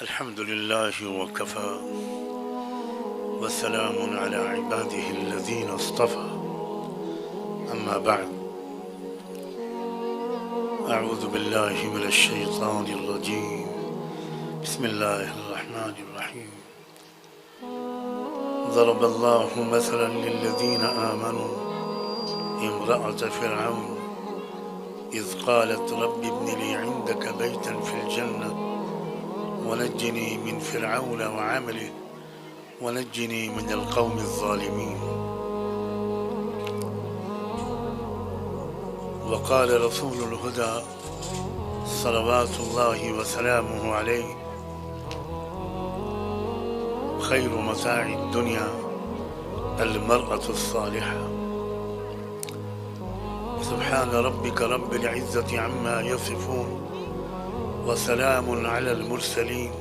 الحمد لله وكفى وسلام على عباده الذين اصطفى أما بعد أعوذ بالله من الشيطان الرجيم بسم الله الرحمن الرحيم ضرب الله مثلا للذين آمنوا امرأة فرعون إذ قالت رب ابن لي عندك بيتا في الجنة ونجني من فرعون وعمله ونجني من القوم الظالمين. وقال رسول الهدى صلوات الله وسلامه عليه خير متاع الدنيا المرأة الصالحة. سبحان ربك رب العزة عما يصفون وسلام على المرسلين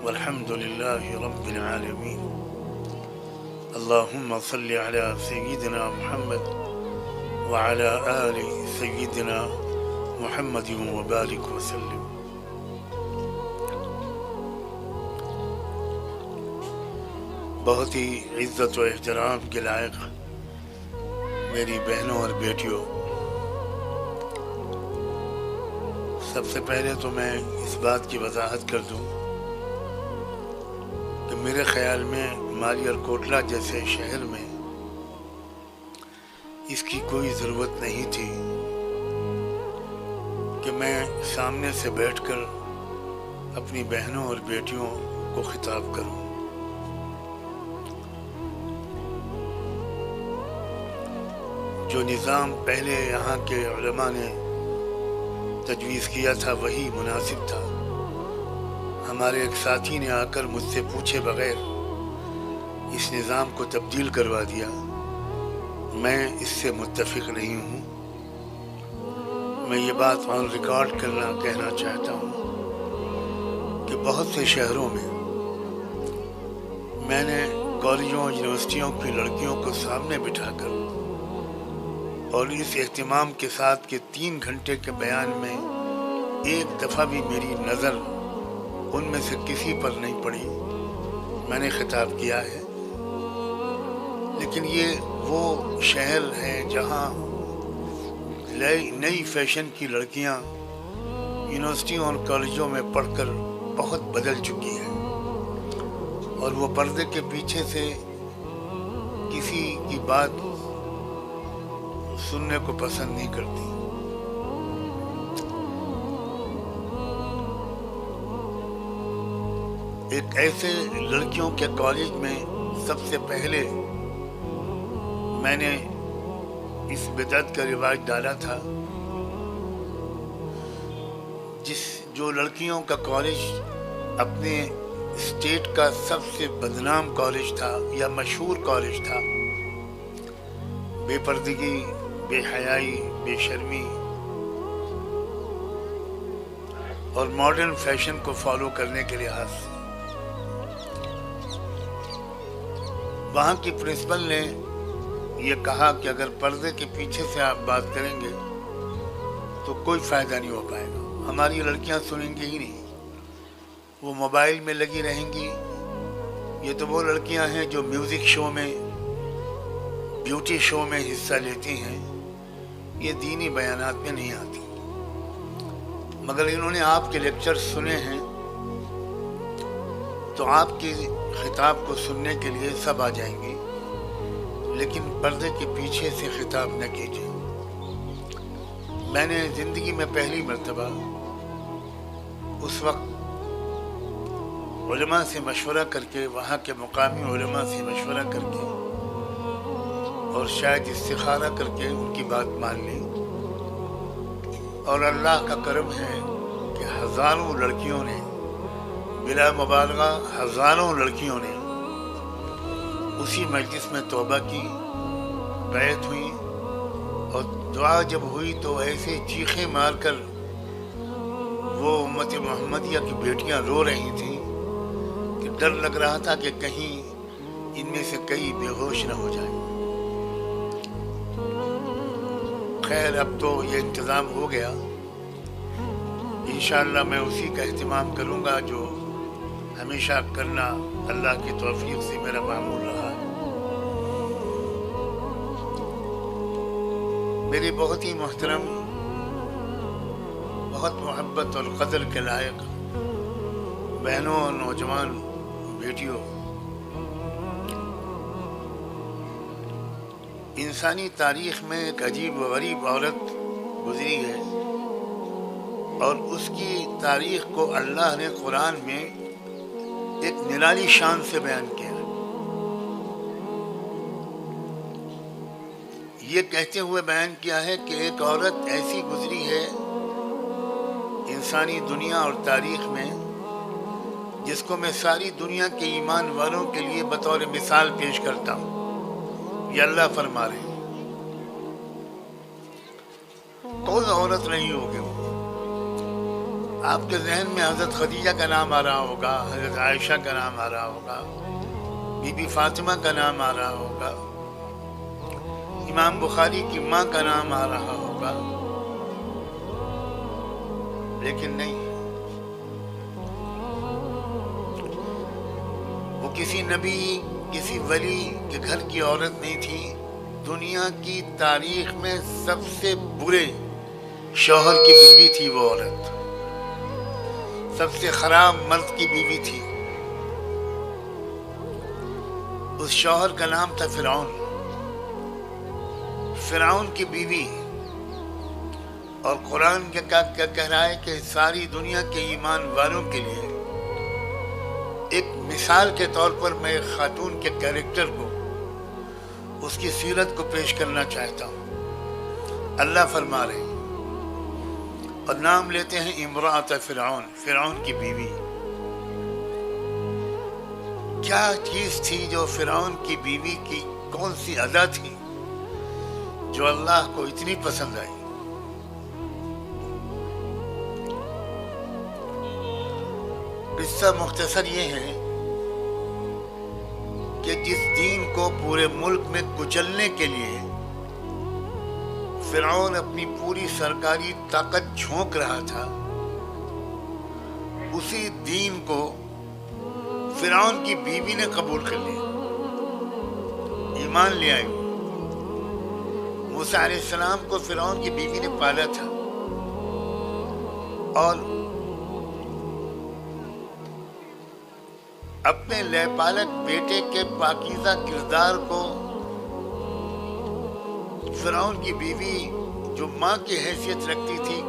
والحمد لله رب العالمين. اللهم صل على سيدنا محمد وعلى آل سيدنا محمد وبارك وسلم. بہت ہی عزت و احترام کے لائق میری بہنوں اور بیٹیوں، سب سے پہلے تو میں اس بات کی وضاحت کر دوں کہ میرے خیال میں مالیار کوٹلہ جیسے شہر میں اس کی کوئی ضرورت نہیں تھی کہ میں سامنے سے بیٹھ کر اپنی بہنوں اور بیٹیوں کو خطاب کروں. جو نظام پہلے یہاں کے علماء نے تجویز کیا تھا وہی مناسب تھا. ہمارے ایک ساتھی نے آ کر مجھ سے پوچھے بغیر اس نظام کو تبدیل کروا دیا. میں اس سے متفق نہیں ہوں. میں یہ بات آن ریکارڈ کہنا چاہتا ہوں کہ بہت سے شہروں میں نے کالجوں یونیورسٹیوں کی لڑکیوں کو سامنے بٹھا کر اور اس اہتمام کے ساتھ کہ 3 گھنٹے کے بیان میں ایک دفعہ بھی میری نظر ان میں سے کسی پر نہیں پڑی، میں نے خطاب کیا ہے. لیکن یہ وہ شہر ہے جہاں نئی فیشن کی لڑکیاں یونیورسٹیوں اور کالجوں میں پڑھ کر بہت بدل چکی ہیں اور وہ پردے کے پیچھے سے کسی کی بات سننے کو پسند نہیں کرتی. ایک ایسے لڑکیوں کے کالج میں سب سے پہلے میں نے اس بدعت کا رواج ڈالا تھا جو لڑکیوں کا کالج اپنے اسٹیٹ کا سب سے بدنام کالج تھا یا مشہور کالج تھا. بے پردگی، بے حیائی، بے شرمی اور ماڈرن فیشن کو فالو کرنے کے لحاظ سے وہاں کی پرنسپل نے یہ کہا کہ اگر پردے کے پیچھے سے آپ بات کریں گے تو کوئی فائدہ نہیں ہو پائے گا. ہماری لڑکیاں سنیں گی ہی نہیں، وہ موبائل میں لگی رہیں گی. یہ تو وہ لڑکیاں ہیں جو میوزک شو میں، بیوٹی شو میں حصہ لیتی ہیں. یہ دینی بیانات میں نہیں آتی. مگر انہوں نے آپ کے لیکچر سنے ہیں تو آپ کی خطاب کو سننے کے لیے سب آ جائیں گے، لیکن پردے کے پیچھے سے خطاب نہ کیجیے. میں نے زندگی میں پہلی مرتبہ اس وقت علماء سے مشورہ کر کے، وہاں کے مقامی علماء سے مشورہ کر کے اور شاید استخارہ کر کے ان کی بات مان لی. اور اللہ کا کرم ہے کہ ہزاروں لڑکیوں نے، بلا مبالغہ ہزاروں لڑکیوں نے اسی مجلس میں توبہ کی، بیعت ہوئی اور دعا جب ہوئی تو ایسے چیخیں مار کر وہ امت محمدیہ کی بیٹیاں رو رہی تھیں کہ ڈر لگ رہا تھا کہ کہیں ان میں سے کئی بے ہوش نہ ہو جائیں. خیر اب تو یہ انتظام ہو گیا. انشاءاللہ میں اسی کا اہتمام کروں گا جو ہمیشہ کرنا اللہ کی توفیق سے میرا معمول رہا ہے۔ میری بہت ہی محترم، بہت محبت اور قدر کے لائق بہنوں اور نوجوان بیٹیوں، انسانی تاریخ میں ایک عجیب و غریب عورت گزری ہے، اور اس کی تاریخ کو اللہ نے قرآن میں ایک نرالی شان سے بیان کیا۔ یہ کہتے ہوئے بیان کیا ہے کہ ایک عورت ایسی گزری ہے انسانی دنیا اور تاریخ میں، جس کو میں ساری دنیا کے ایمان والوں کے لیے بطور مثال پیش کرتا ہوں۔ یہ اللہ فرما رہے ہیں۔ کون عورت نہیں ہوگی وہ؟ آپ کے ذہن میں حضرت خدیجہ کا نام آ رہا ہوگا، حضرت عائشہ کا نام آ رہا ہوگا، بی بی فاطمہ کا نام آ رہا ہوگا، امام بخاری کی ماں کا نام آ رہا ہوگا، لیکن نہیں، وہ کسی نبی، کسی ولی کے گھر کی عورت نہیں تھی۔ دنیا کی تاریخ میں سب سے برے شوہر کی بیوی تھی وہ عورت، سب سے خراب مرد کی بیوی تھی۔ اس شوہر کا نام تھا فرعون، فرعون کی بیوی۔ اور قرآن کیا کہہ رہا ہے کہ ساری دنیا کے ایمان والوں کے لیے ایک مثال کے طور پر میں ایک خاتون کے کیریکٹر کو، اس کی سیرت کو پیش کرنا چاہتا ہوں۔ اللہ فرما رہے ہیں اور نام لیتے ہیں امرأۃ فرعون، فرعون کی بیوی۔ کیا چیز تھی جو فرعون کی بیوی کی، کون سی ادا تھی جو اللہ کو اتنی پسند آئی؟ قصہ مختصر یہ ہے کہ جس دین کو پورے ملک میں کچلنے کے لیے فرعون اپنی پوری سرکاری طاقت جھونک رہا تھا، اسی دین کو فرعون کی بیوی نے قبول کر لیا، ایمان لے آئی۔ موسیٰ علیہ السلام کو فرعون کی بیوی نے پالا تھا، اور اپنے لے پالک بیٹے کے پاکیزہ کردار کو فرعون کی بیوی، جو ماں کی حیثیت رکھتی تھی،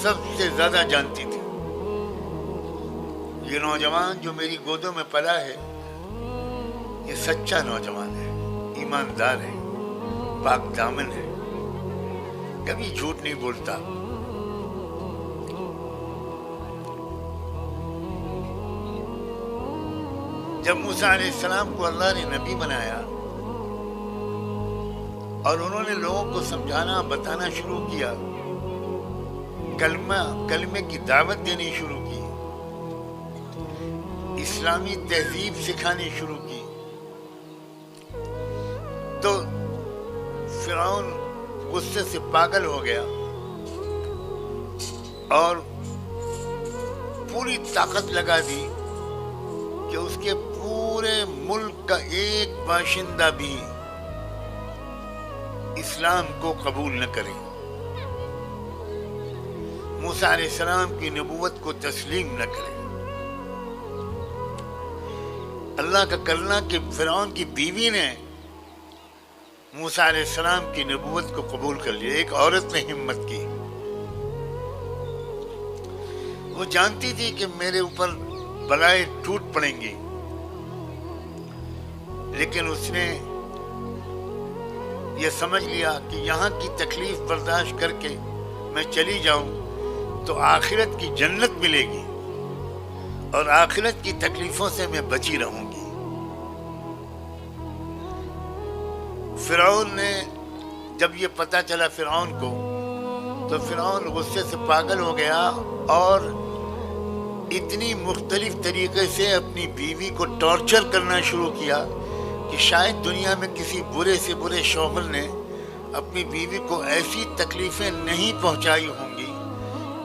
سب سے زیادہ جانتی تھی۔ یہ نوجوان جو میری گودوں میں پلا ہے، یہ سچا نوجوان ہے، ایماندار ہے، پاک دامن ہے، کبھی جھوٹ نہیں بولتا۔ جب موسیٰ علیہ السلام کو اللہ نے نبی بنایا اور انہوں نے لوگوں کو سمجھانا بتانا شروع کیا، کلمے کی دعوت دینی شروع کی، اسلامی تہذیب سکھانی شروع کی، تو فرعون غصے سے پاگل ہو گیا اور پوری طاقت لگا دی کہ اس کے پورے ملک کا ایک باشندہ بھی اسلام کو قبول نہ کرے، موسیٰ علیہ السلام کی نبوت کو تسلیم نہ کرے۔ اللہ کا کرنا کہ فرعون کی بیوی نے موسیٰ علیہ السلام کی نبوت کو قبول کر لیا، ایک عورت نے ہمت کی۔ وہ جانتی تھی کہ میرے اوپر بلائیں ٹوٹ پڑیں گی، لیکن اس نے یہ سمجھ لیا کہ یہاں کی تکلیف برداشت کر کے میں چلی جاؤں تو آخرت کی جنت ملے گی، اور آخرت کی تکلیفوں سے میں بچی رہوں گی۔ فرعون نے جب یہ پتہ چلا فرعون کو، تو فرعون غصے سے پاگل ہو گیا اور اتنی مختلف طریقے سے اپنی بیوی کو ٹارچر کرنا شروع کیا کہ شاید دنیا میں کسی برے سے برے شوہر نے اپنی بیوی کو ایسی تکلیفیں نہیں پہنچائی ہوں گی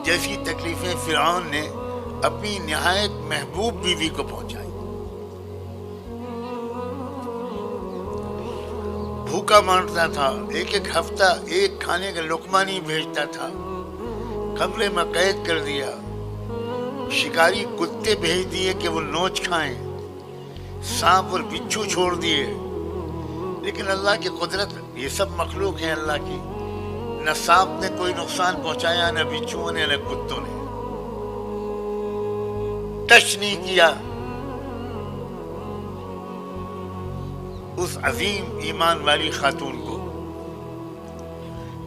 جیسی تکلیفیں فرعون نے اپنی نہایت محبوب بیوی کو پہنچائی۔ بھوکا مارتا تھا، ایک ایک ہفتہ ایک کھانے کا لقمہ نہیں بھیجتا تھا، کمرے میں قید کر دیا، شکاری کتے بھیج دیے کہ وہ نوچ کھائیں، سانپ اور بچھو چھوڑ دیے، لیکن اللہ کی قدرت، یہ سب مخلوق ہیں اللہ کی، نہ سانپ نے کوئی نقصان پہنچایا، نہ بچھوؤں نے، نہ کتوں نے، ٹچ نہیں کیا اس عظیم ایمان والی خاتون کو۔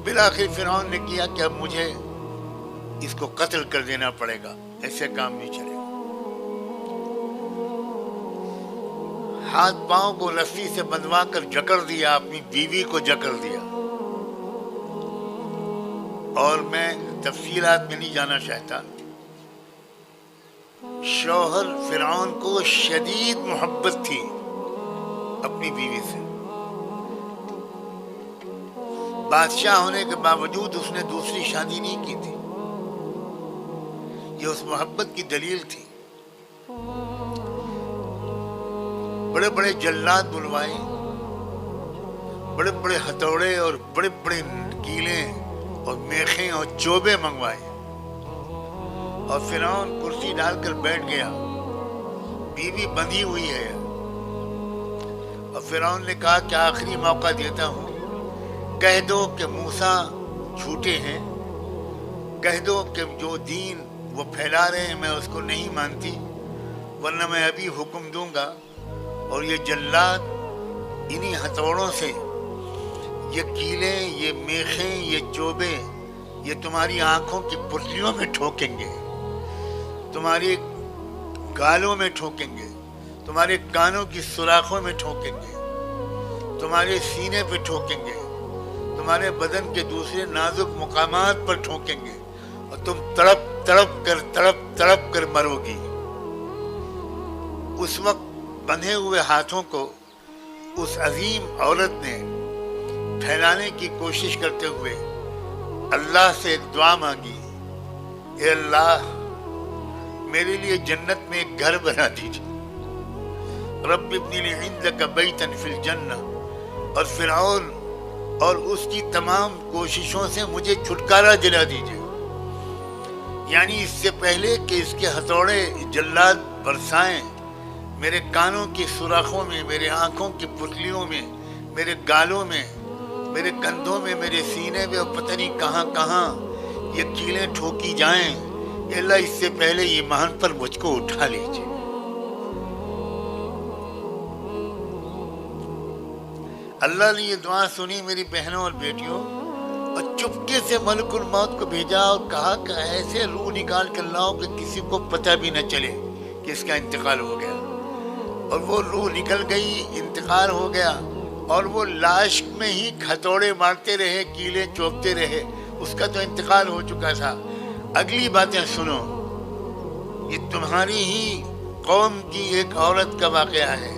بالآخر فرعون نے کیا کہ اب مجھے اس کو قتل کر دینا پڑے گا، ایسے کام نہیں چلے گا۔ ہاتھ پاؤں کو رسی سے بندھوا کر جکڑ دیا، اپنی بیوی کو جکڑ دیا، اور میں تفصیلات میں نہیں جانا چاہتا۔ شوہر فرعون کو شدید محبت تھی اپنی بیوی سے، بادشاہ ہونے کے باوجود اس نے دوسری شادی نہیں کی تھی، یہ اس محبت کی دلیل تھی۔ بڑے بڑے جلاد بلوائے، بڑے بڑے ہتھوڑے اور بڑے بڑے کیلیں اور میخیں اور چوبے منگوائے، اور فرعون کرسی ڈال کر بیٹھ گیا، بیوی بندھی ہوئی ہے، اور فرعون نے کہا کہ آخری موقع دیتا ہوں، کہہ دو کہ موسیٰ جھوٹے ہیں، کہہ دو کہ جو دین وہ پھیلا رہے ہیں میں اس کو نہیں مانتی، ورنہ میں ابھی حکم دوں گا اور یہ جلاد انہی ہتھوڑوں سے یہ کیلیں، یہ میخیں، یہ چوبے، یہ تمہاری آنکھوں کی پتلیوں میں ٹھوکیں گے، تمہاری گالوں میں ٹھوکیں گے، تمہارے کانوں کی سوراخوں میں ٹھوکیں گے، تمہارے سینے پہ ٹھوکیں گے، تمہارے بدن کے دوسرے نازک مقامات پر ٹھوکیں گے، اور تم تڑپ تڑپ کر مرو گی۔ اس وقت بندھے ہوئے ہاتھوں کو اس عظیم عورت نے پھیلانے کی کوشش کرتے ہوئے اللہ سے ایک دعا مانگی، اے اللہ میرے لیے جنت میں ایک گھر بنا دیجیے، رب ابنی لی عندک بیتا فی الجنہ، اور فرعون اور اس کی تمام کوششوں سے مجھے چھٹکارا دلا دیجیے۔ یعنی اس سے پہلے کہ اس کے ہتھوڑے جلاد برسائیں، میرے کانوں کی سوراخوں میں، میرے آنکھوں کی پتلیوں میں، میرے گالوں میں، میرے کندھوں میں، میرے سینے میں، اور پتہ نہیں کہاں کہاں یہ کیلیں ٹھوکی جائیں، اللہ اس سے پہلے ایمان پر مجھ کو اٹھا لیجیے۔ اللہ نے یہ دعا سنی میری بہنوں اور بیٹیوں، اور چپکے سے ملک الموت کو بھیجا اور کہا کہ ایسے روح نکال کر لاؤ کہ کسی کو پتہ بھی نہ چلے کہ اس کا انتقال ہو گیا۔ اور وہ روح نکل گئی، انتقال ہو گیا، اور وہ لاش میں ہی ہتھوڑے مارتے رہے، کیلیں چوبتے رہے، اس کا تو انتقال ہو چکا تھا۔ اگلی باتیں سنو، یہ تمہاری ہی قوم کی ایک عورت کا واقعہ ہے۔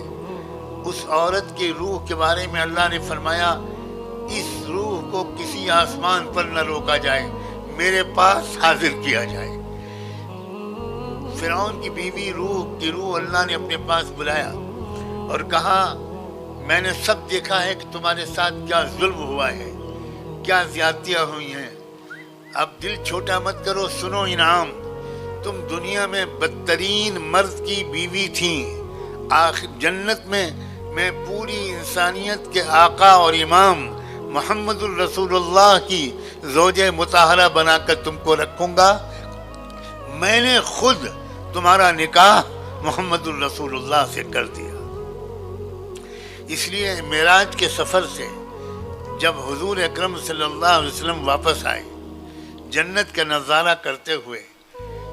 اس عورت کی روح کے بارے میں اللہ نے فرمایا، اس روح کو کسی آسمان پر نہ روکا جائے، میرے پاس حاضر کیا جائے۔ فرعون کی بیوی روح اللہ نے اپنے پاس بلایا اور کہا، میں نے سب دیکھا ہے کہ تمہارے ساتھ کیا ظلم ہوا ہے، کیا زیادتیاں ہوئی ہیں، اب دل چھوٹا مت کرو، سنو انعام، تم دنیا میں بدترین مرد کی بیوی تھیں، آخر جنت میں میں پوری انسانیت کے آقا اور امام محمد الرسول اللہ کی زوج مطہرہ بنا کر تم کو رکھوں گا، میں نے خود تمہارا نکاح محمد الرسول اللہ سے کر دیا۔ اس لیے معراج کے سفر سے جب حضور اکرم صلی اللہ علیہ وسلم واپس آئے جنت کا نظارہ کرتے ہوئے،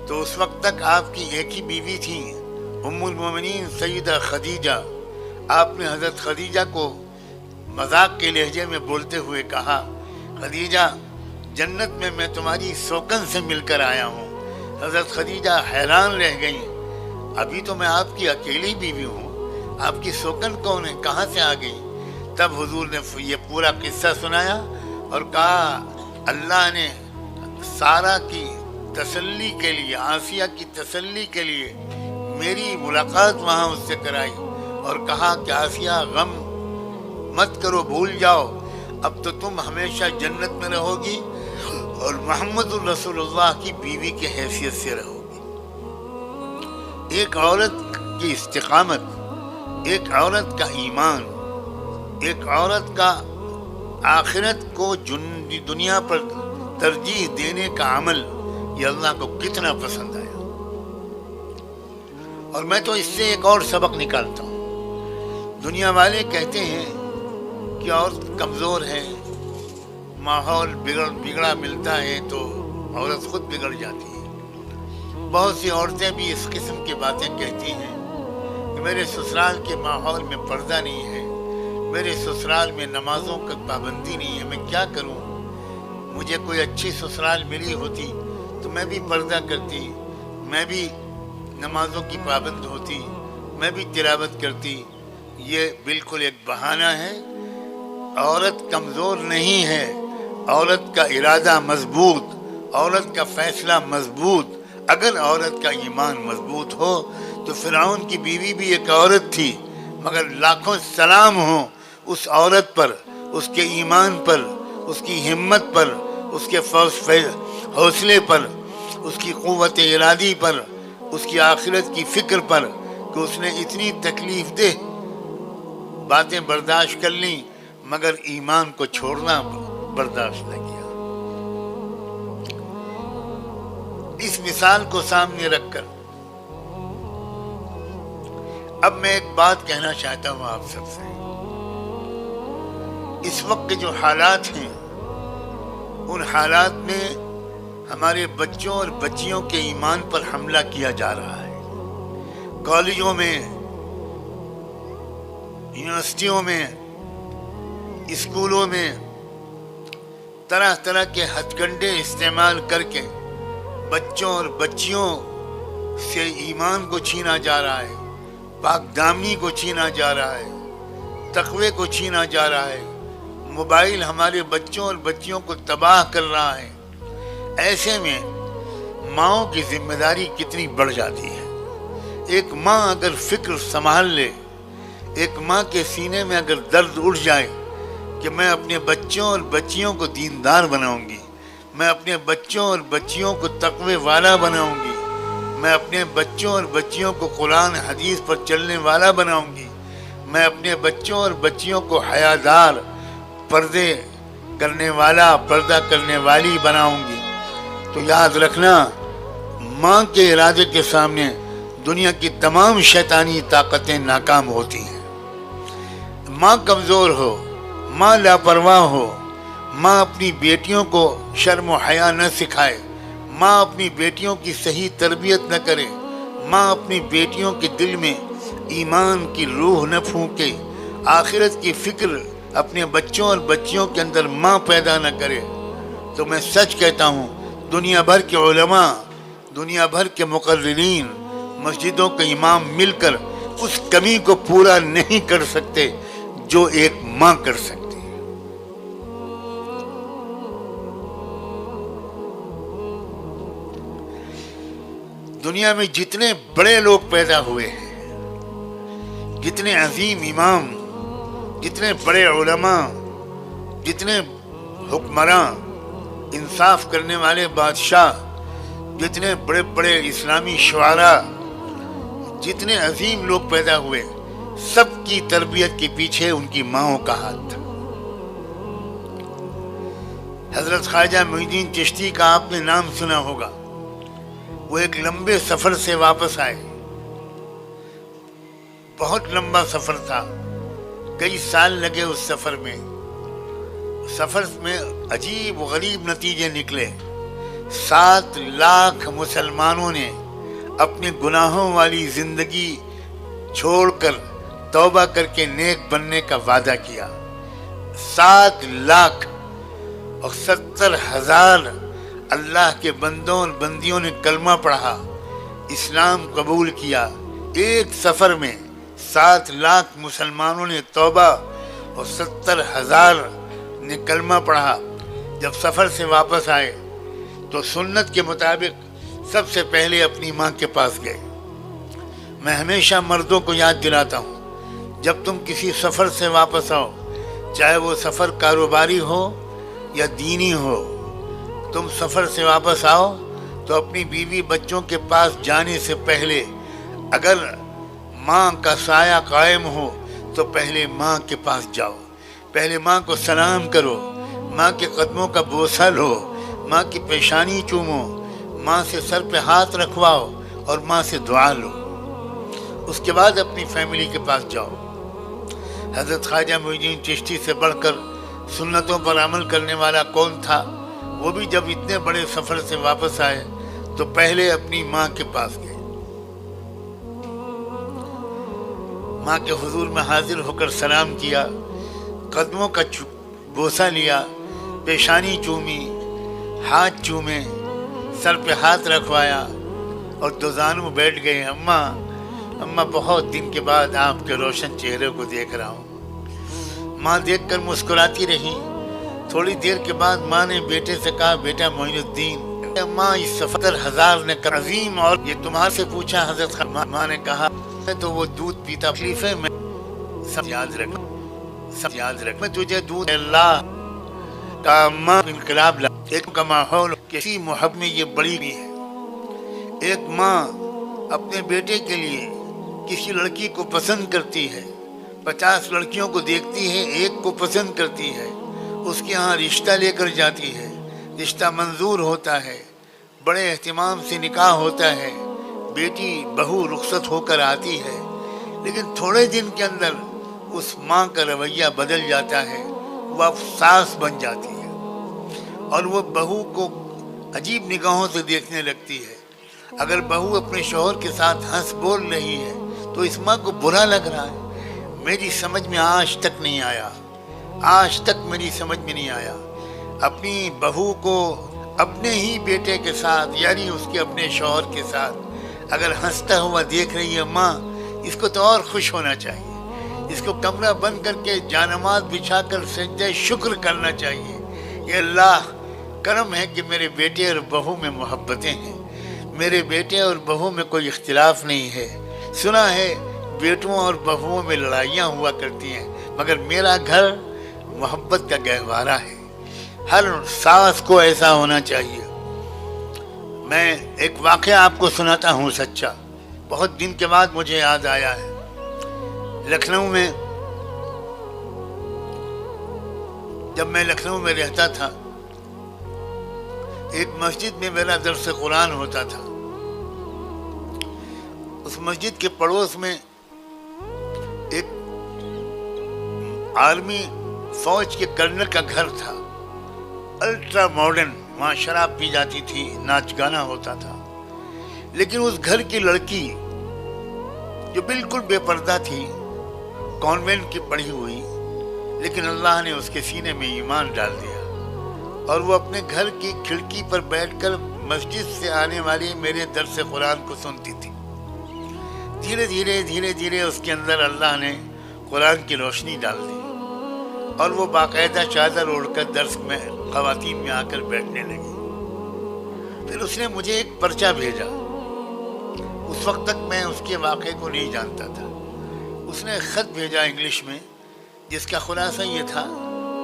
تو اس وقت تک آپ کی ایک ہی بیوی تھی، ام المومنین سیدہ خدیجہ۔ آپ نے حضرت خدیجہ کو مذاق کے لہجے میں بولتے ہوئے کہا، خدیجہ جنت میں میں تمہاری سوکن سے مل کر آیا ہوں۔ حضرت خدیجہ حیران رہ گئیں، ابھی تو میں آپ کی اکیلی بیوی ہوں، آپ کی سوکن کون ہے، کہاں سے آ گئی؟ تب حضور نے یہ پورا قصہ سنایا اور کہا، اللہ نے سارا کی تسلی کے لیے، آسیہ کی تسلی کے لیے میری ملاقات وہاں اس سے کرائی اور کہا کہ آسیہ غم مت کرو، بھول جاؤ، اب تو تم ہمیشہ جنت میں رہو گی اور محمد الرسول اللہ کی بیوی کی حیثیت سے رہو گی۔ ایک عورت کی استقامت، ایک عورت کا ایمان، ایک عورت کا آخرت کو دنیا پر ترجیح دینے کا عمل، یہ اللہ کو کتنا پسند آیا۔ اور میں تو اس سے ایک اور سبق نکالتا ہوں۔ دنیا والے کہتے ہیں کہ عورت کمزور ہے، ماحول بگڑا ملتا ہے تو عورت خود بگڑ جاتی ہے۔ بہت سی عورتیں بھی اس قسم کی باتیں کہتی ہیں کہ میرے سسرال کے ماحول میں پردہ نہیں ہے، میرے سسرال میں نمازوں کا پابندی نہیں ہے، میں کیا کروں؟ مجھے کوئی اچھی سسرال ملی ہوتی تو میں بھی پردہ کرتی، میں بھی نمازوں کی پابند ہوتی، میں بھی تلاوت کرتی۔ یہ بالکل ایک بہانہ ہے۔ عورت کمزور نہیں ہے، عورت کا ارادہ مضبوط، عورت کا فیصلہ مضبوط۔ اگر عورت کا ایمان مضبوط ہو تو فرعون کی بیوی بھی ایک عورت تھی، مگر لاکھوں سلام ہوں اس عورت پر، اس کے ایمان پر، اس کی ہمت پر، اس کے حوصلے پر، اس کی قوت ارادی پر، اس کی آخرت کی فکر پر کہ اس نے اتنی تکلیف دہ باتیں برداشت کر لیں مگر ایمان کو چھوڑنا برداشت نہ کیا۔ اس مثال کو سامنے رکھ کر اب میں ایک بات کہنا چاہتا ہوں آپ سب سے۔ اس وقت کے جو حالات ہیں ان حالات میں ہمارے بچوں اور بچیوں کے ایمان پر حملہ کیا جا رہا ہے۔ کالجوں میں، یونیورسٹیوں میں، اسکولوں میں طرح طرح کے ہتھ کنڈے استعمال کر کے بچوں اور بچیوں سے ایمان کو چھینا جا رہا ہے، پاک دامنی کو چھینا جا رہا ہے، تقوی کو چھینا جا رہا ہے۔ موبائل ہمارے بچوں اور بچیوں کو تباہ کر رہا ہے۔ ایسے میں ماؤں کی ذمہ داری کتنی بڑھ جاتی ہے۔ ایک ماں اگر فکر سنبھال لے، ایک ماں کے سینے میں اگر درد اٹھ جائے کہ میں اپنے بچوں اور بچیوں کو دیندار بناؤں گی، میں اپنے بچوں اور بچیوں کو تقوی والا بناؤں گی، میں اپنے بچوں اور بچیوں کو قرآن حدیث پر چلنے والا بناؤں گی، میں اپنے بچوں اور بچیوں کو حیادار، پردے کرنے والا، پردہ کرنے والی بناؤں گی، تو یاد رکھنا ماں کے ارادے کے سامنے دنیا کی تمام شیطانی طاقتیں ناکام ہوتی ہیں۔ ماں کمزور ہو، ماں لاپرواہ ہو، ماں اپنی بیٹیوں کو شرم و حیا نہ سکھائے، ماں اپنی بیٹیوں کی صحیح تربیت نہ کرے، ماں اپنی بیٹیوں کے دل میں ایمان کی روح نہ پھونکے، آخرت کی فکر اپنے بچوں اور بچیوں کے اندر ماں پیدا نہ کرے، تو میں سچ کہتا ہوں دنیا بھر کے علماء، دنیا بھر کے مقررین، مسجدوں کے امام مل کر اس کمی کو پورا نہیں کر سکتے جو ایک ماں کر سکتی ہے۔ دنیا میں جتنے بڑے لوگ پیدا ہوئے ہیں، جتنے عظیم امام، جتنے بڑے علماء، جتنے حکمراں، انصاف کرنے والے بادشاہ، جتنے بڑے بڑے اسلامی شعراء، جتنے عظیم لوگ پیدا ہوئے، سب کی تربیت کے پیچھے ان کی ماؤں کا ہاتھ تھا۔ حضرت خواجہ معین الدین چشتی کا آپ نے نام سنا ہوگا۔ وہ ایک لمبے سفر سے واپس آئے، بہت لمبا سفر تھا، کئی سال لگے اس سفر میں۔ سفر میں عجیب و غریب نتیجے نکلے۔ 7 لاکھ مسلمانوں نے اپنے گناہوں والی زندگی چھوڑ کر توبہ کر کے نیک بننے کا وعدہ کیا۔ 7 لاکھ اور 70,000 اللہ کے بندوں اور بندیوں نے کلمہ پڑھا، اسلام قبول کیا۔ ایک سفر میں 7 لاکھ مسلمانوں نے توبہ اور 70,000 نے کلمہ پڑھا۔ جب سفر سے واپس آئے تو سنت کے مطابق سب سے پہلے اپنی ماں کے پاس گئے۔ میں ہمیشہ مردوں کو یاد دلاتا ہوں، جب تم کسی سفر سے واپس آؤ، چاہے وہ سفر کاروباری ہو یا دینی ہو، تم سفر سے واپس آؤ تو اپنی بیوی بچوں کے پاس جانے سے پہلے اگر ماں کا سایہ قائم ہو تو پہلے ماں کے پاس جاؤ، پہلے ماں کو سلام کرو، ماں کے قدموں کا بوسہ لو، ماں کی پیشانی چومو، ماں سے سر پہ ہاتھ رکھواؤ اور ماں سے دعا لو، اس کے بعد اپنی فیملی کے پاس جاؤ۔ حضرت خواجہ معین الدین چشتی سے بڑھ کر سنتوں پر عمل کرنے والا کون تھا؟ وہ بھی جب اتنے بڑے سفر سے واپس آئے تو پہلے اپنی ماں کے پاس گئے، ماں کے حضور میں حاضر ہو کر سلام کیا، قدموں کا بوسہ لیا، پیشانی چومی، ہاتھ چومے، سر پہ ہاتھ رکھوایا اور دوزانوں بیٹھ گئے۔ اماں بہت دن کے بعد آپ کے روشن چہرے کو دیکھ رہا ہوں۔ ماں دیکھ کر مسکراتی رہی۔ تھوڑی دیر کے بعد ماں نے بیٹے سے کہا، بیٹا معین الدین، ماں اس سفر 1000 نے عظیم اور یہ تمہارے سے پوچھا حضرت؟ ماں نے کہا تو وہ دودھ پیتا تکلیفیں میں سب یاد رکھ، میں تجھے دودھ اللہ کا ماں انقلاب ایک کا ماحول کسی محبت میں یہ بڑی بھی ہے۔ ایک ماں اپنے بیٹے کے لیے کسی لڑکی کو پسند کرتی ہے، 50 لڑکیوں کو دیکھتی ہے، ایک کو پسند کرتی ہے، اس کے ہاں رشتہ لے کر جاتی ہے، رشتہ منظور ہوتا ہے، بڑے اہتمام سے نکاح ہوتا ہے، بیٹی بہو رخصت ہو کر آتی ہے، لیکن تھوڑے دن کے اندر اس ماں کا رویہ بدل جاتا ہے، وہ اب ساس بن جاتی ہے اور وہ بہو کو عجیب نگاہوں سے دیکھنے لگتی ہے۔ اگر بہو اپنے شوہر کے ساتھ ہنس بول رہی ہے تو اس ماں کو برا لگ رہا ہے۔ میری سمجھ میں آج تک میری سمجھ میں نہیں آیا اپنی بہو کو اپنے ہی بیٹے کے ساتھ، یعنی اس کے اپنے شوہر کے ساتھ اگر ہنستا ہوا دیکھ رہی ہے ماں، اس کو تو اور خوش ہونا چاہیے، اس کو کمرہ بند کر کے جانماز بچھا کر سجدہ شکر کرنا چاہیے، یہ اللہ کرم ہے کہ میرے بیٹے اور بہو میں محبتیں ہیں، میرے بیٹے اور بہو میں کوئی اختلاف نہیں ہے۔ سنا ہے بیٹوں اور بہوؤں میں لڑائیاں ہوا کرتی ہیں، مگر میرا گھر محبت کا گہوارہ ہے، ہر ساس کو ایسا ہونا چاہیے۔ میں ایک واقعہ آپ کو سناتا ہوں سچا، بہت دن کے بعد مجھے یاد آیا ہے۔ لکھنؤ میں جب میں لکھنؤ میں رہتا تھا، ایک مسجد میں میرا درس قرآن ہوتا تھا۔ اس مسجد کے پڑوس میں ایک آرمی فوج کے کرنل کا گھر تھا، الٹرا ماڈرن، وہاں شراب پی جاتی تھی، ناچ گانا ہوتا تھا، لیکن اس گھر کی لڑکی جو بالکل بے پردہ تھی، کانوینٹ کی پڑھی ہوئی، لیکن اللہ نے اس کے سینے میں ایمان ڈال دیا اور وہ اپنے گھر کی کھڑکی پر بیٹھ کر مسجد سے آنے والی میرے درس قرآن کو سنتی تھی۔ دھیرے دھیرے اس کے اندر اللہ نے قرآن کی روشنی ڈال دی اور وہ باقاعدہ چادر اوڑھ کر درس میں خواتین میں آ کر بیٹھنے لگی۔ پھر اس نے مجھے ایک پرچہ بھیجا، اس وقت تک میں اس کے واقعے کو نہیں جانتا تھا۔ اس نے ایک خط بھیجا انگلش میں، جس کا خلاصہ یہ تھا،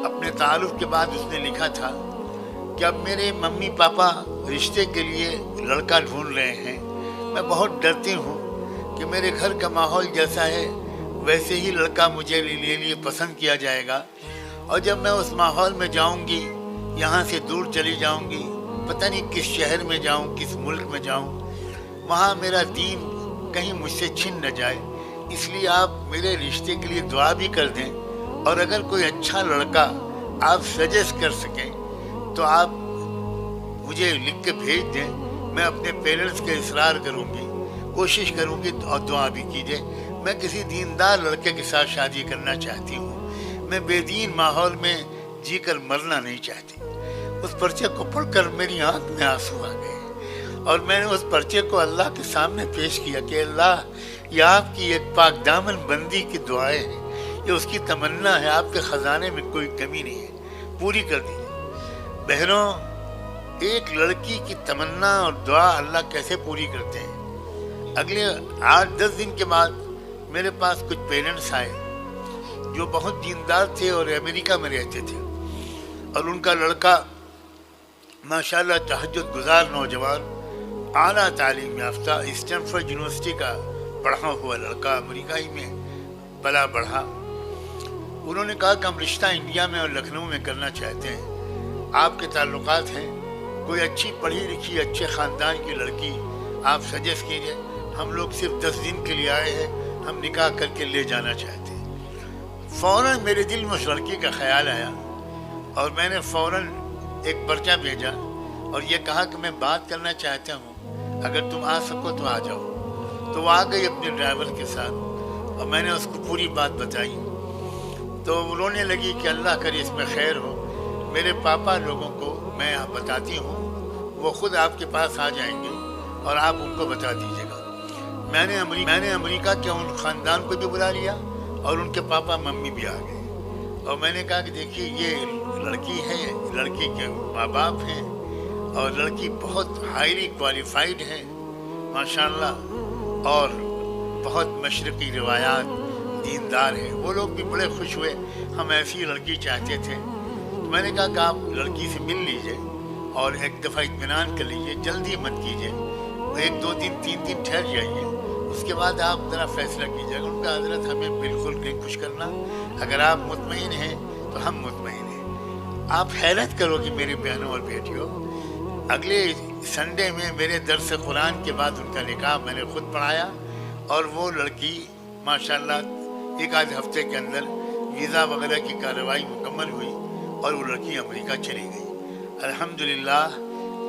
اپنے تعارف کے بعد اس نے لکھا تھا کہ اب میرے ممی پاپا رشتے کے لیے لڑکا ڈھونڈ رہے ہیں، میں بہت ڈرتی ہوں کہ میرے گھر کا ماحول جیسا ہے ویسے ہی لڑکا مجھے لیے پسند کیا جائے گا، اور جب میں اس ماحول میں جاؤں گی، یہاں سے دور چلی جاؤں گی، پتہ نہیں کس شہر میں جاؤں، کس ملک میں جاؤں، وہاں میرا دین کہیں مجھ سے چھن نہ جائے، اس لیے آپ میرے رشتے کے لیے دعا بھی کر دیں، اور اگر کوئی اچھا لڑکا آپ سجیسٹ کر سکیں تو آپ مجھے لکھ کے بھیج دیں، میں اپنے پیرنٹس کے اصرار کروں گی، کوشش کروں گی اور دعا بھی کیجیے۔ میں کسی دیندار لڑکے کے ساتھ شادی کرنا چاہتی ہوں، میں بے دین ماحول میں جی کر مرنا نہیں چاہتی۔ اس پرچے کو پڑھ کر میری آنکھ میں آنسو آ گئے اور میں نے اس پرچے کو اللہ کے سامنے پیش کیا کہ اللہ، یہ آپ کی ایک پاک دامن بندی کی دعائیں ہیں، یہ اس کی تمنا ہے، آپ کے خزانے میں کوئی کمی نہیں ہے، پوری کر دیجیے۔ بہنوں، ایک لڑکی کی تمنا اور دعا اللہ کیسے پوری کرتے ہیں۔ اگلے 8-10 دن کے بعد میرے پاس کچھ پیرنٹس آئے جو بہت دیندار تھے اور امریکہ میں رہتے تھے، اور ان کا لڑکا ماشاءاللہ تہجد گزار نوجوان، اعلیٰ تعلیم یافتہ، اسٹینفورڈ یونیورسٹی کا پڑھا ہوا لڑکا، امریکہ ہی میں پلا بڑھا۔ انہوں نے کہا کہ ہم رشتہ انڈیا میں اور لکھنؤ میں کرنا چاہتے ہیں، آپ کے تعلقات ہیں، کوئی اچھی پڑھی لکھی اچھے خاندان کی لڑکی آپ سجیسٹ کیجیے، ہم لوگ صرف 10 دن کے لیے آئے ہیں، ہم نکاح کر کے لے جانا چاہتے ہیں۔ فوراً میرے دل میں اس لڑکی کا خیال آیا اور میں نے فوراً ایک پرچہ بھیجا اور یہ کہا کہ میں بات کرنا چاہتا ہوں، اگر تم آ سکو تو آ جاؤ۔ تو وہ آ گئی اپنے ڈرائیور کے ساتھ اور میں نے اس کو پوری بات بتائی تو رونے لگی کہ اللہ کرے اس میں خیر ہو، میرے پاپا لوگوں کو میں بتاتی ہوں، وہ خود آپ کے پاس آ جائیں گے اور آپ ان کو بتا دیجیے گا۔ میں نے امریکہ کے ان خاندان کو بھی بلا لیا اور ان کے پاپا ممی بھی آ گئے، اور میں نے کہا کہ دیکھیے یہ لڑکی ہے، لڑکی کے ماں باپ ہیں اور لڑکی بہت ہائیلی کوالیفائڈ ہے ماشاءاللہ، اور بہت مشرقی روایات، دیندار ہے۔ وہ لوگ بھی بڑے خوش ہوئے، ہم ایسی لڑکی چاہتے تھے۔ تو میں نے کہا کہ آپ لڑکی سے مل لیجئے اور ایک دفعہ اطمینان کر لیجئے، جلدی مت کیجئے، 1-2 دن 3 دن ٹھہر جائیے، اس کے بعد آپ ذرا فیصلہ کیجیے۔ ان کا حضرت ہمیں بالکل نہیں خوش کرنا، اگر آپ مطمئن ہیں تو ہم مطمئن ہیں۔ آپ حیرت کرو گی میری بہنوں اور بیٹیوں، اگلے سنڈے میں میرے درس قرآن کے بعد ان کا نکاح میں نے خود پڑھایا، اور وہ لڑکی ماشاءاللہ 1 ہفتے کے اندر ویزا وغیرہ کی کارروائی مکمل ہوئی اور وہ لڑکی امریکہ چلی گئی۔ الحمدللہ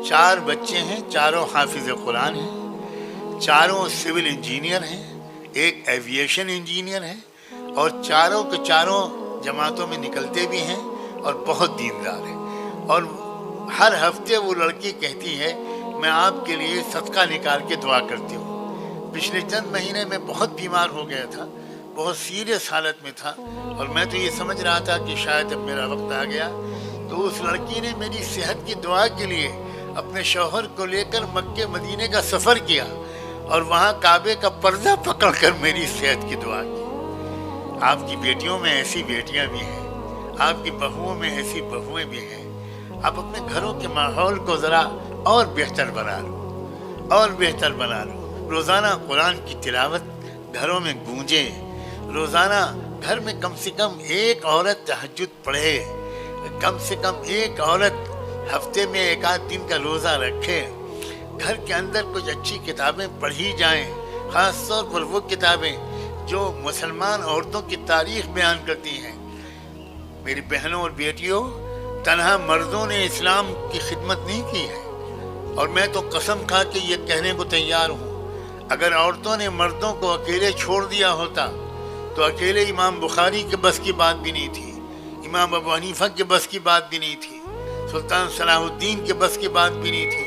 4 بچے ہیں، چاروں حافظ قرآن ہیں، چاروں سول انجینئر ہیں، ایک ایوییشن انجینئر ہیں، اور چاروں کے چاروں جماعتوں میں نکلتے بھی ہیں اور بہت دیندار ہیں۔ اور ہر ہفتے وہ لڑکی کہتی ہے میں آپ کے لیے صدقہ نکال کے دعا کرتی ہوں۔ پچھلے چند مہینے میں بہت بیمار ہو گیا تھا، بہت سیریس حالت میں تھا، اور میں تو یہ سمجھ رہا تھا کہ شاید اب میرا وقت آ گیا، تو اس لڑکی نے میری صحت کی دعا کے لیے اپنے شوہر کو لے کر مکے مدینے کا سفر کیا اور وہاں کعبے کا پردہ پکڑ کر میری صحت کی دعا کی۔ آپ کی بیٹیوں میں ایسی بیٹیاں بھی ہیں، آپ کی بہوؤں میں ایسی بہویں بھی ہیں۔ آپ اپنے گھروں کے ماحول کو ذرا اور بہتر بنا لو، اور بہتر بنا لو۔ روزانہ قرآن کی تلاوت گھروں میں گونجے، روزانہ گھر میں کم سے کم ایک عورت تہجد پڑھے، کم سے کم ایک عورت ہفتے میں 1 دن کا روزہ رکھے، گھر کے اندر کچھ اچھی کتابیں پڑھی جائیں، خاص طور پر وہ کتابیں جو مسلمان عورتوں کی تاریخ بیان کرتی ہیں۔ میری بہنوں اور بیٹیوں، تنہا مردوں نے اسلام کی خدمت نہیں کی ہے، اور میں تو قسم کھا کے یہ کہنے کو تیار ہوں، اگر عورتوں نے مردوں کو اکیلے چھوڑ دیا ہوتا تو اکیلے امام بخاری کے بس کی بات بھی نہیں تھی، امام ابو حنیفہ کے بس کی بات بھی نہیں تھی، سلطان صلاح الدین کے بس کی بات بھی نہیں تھی،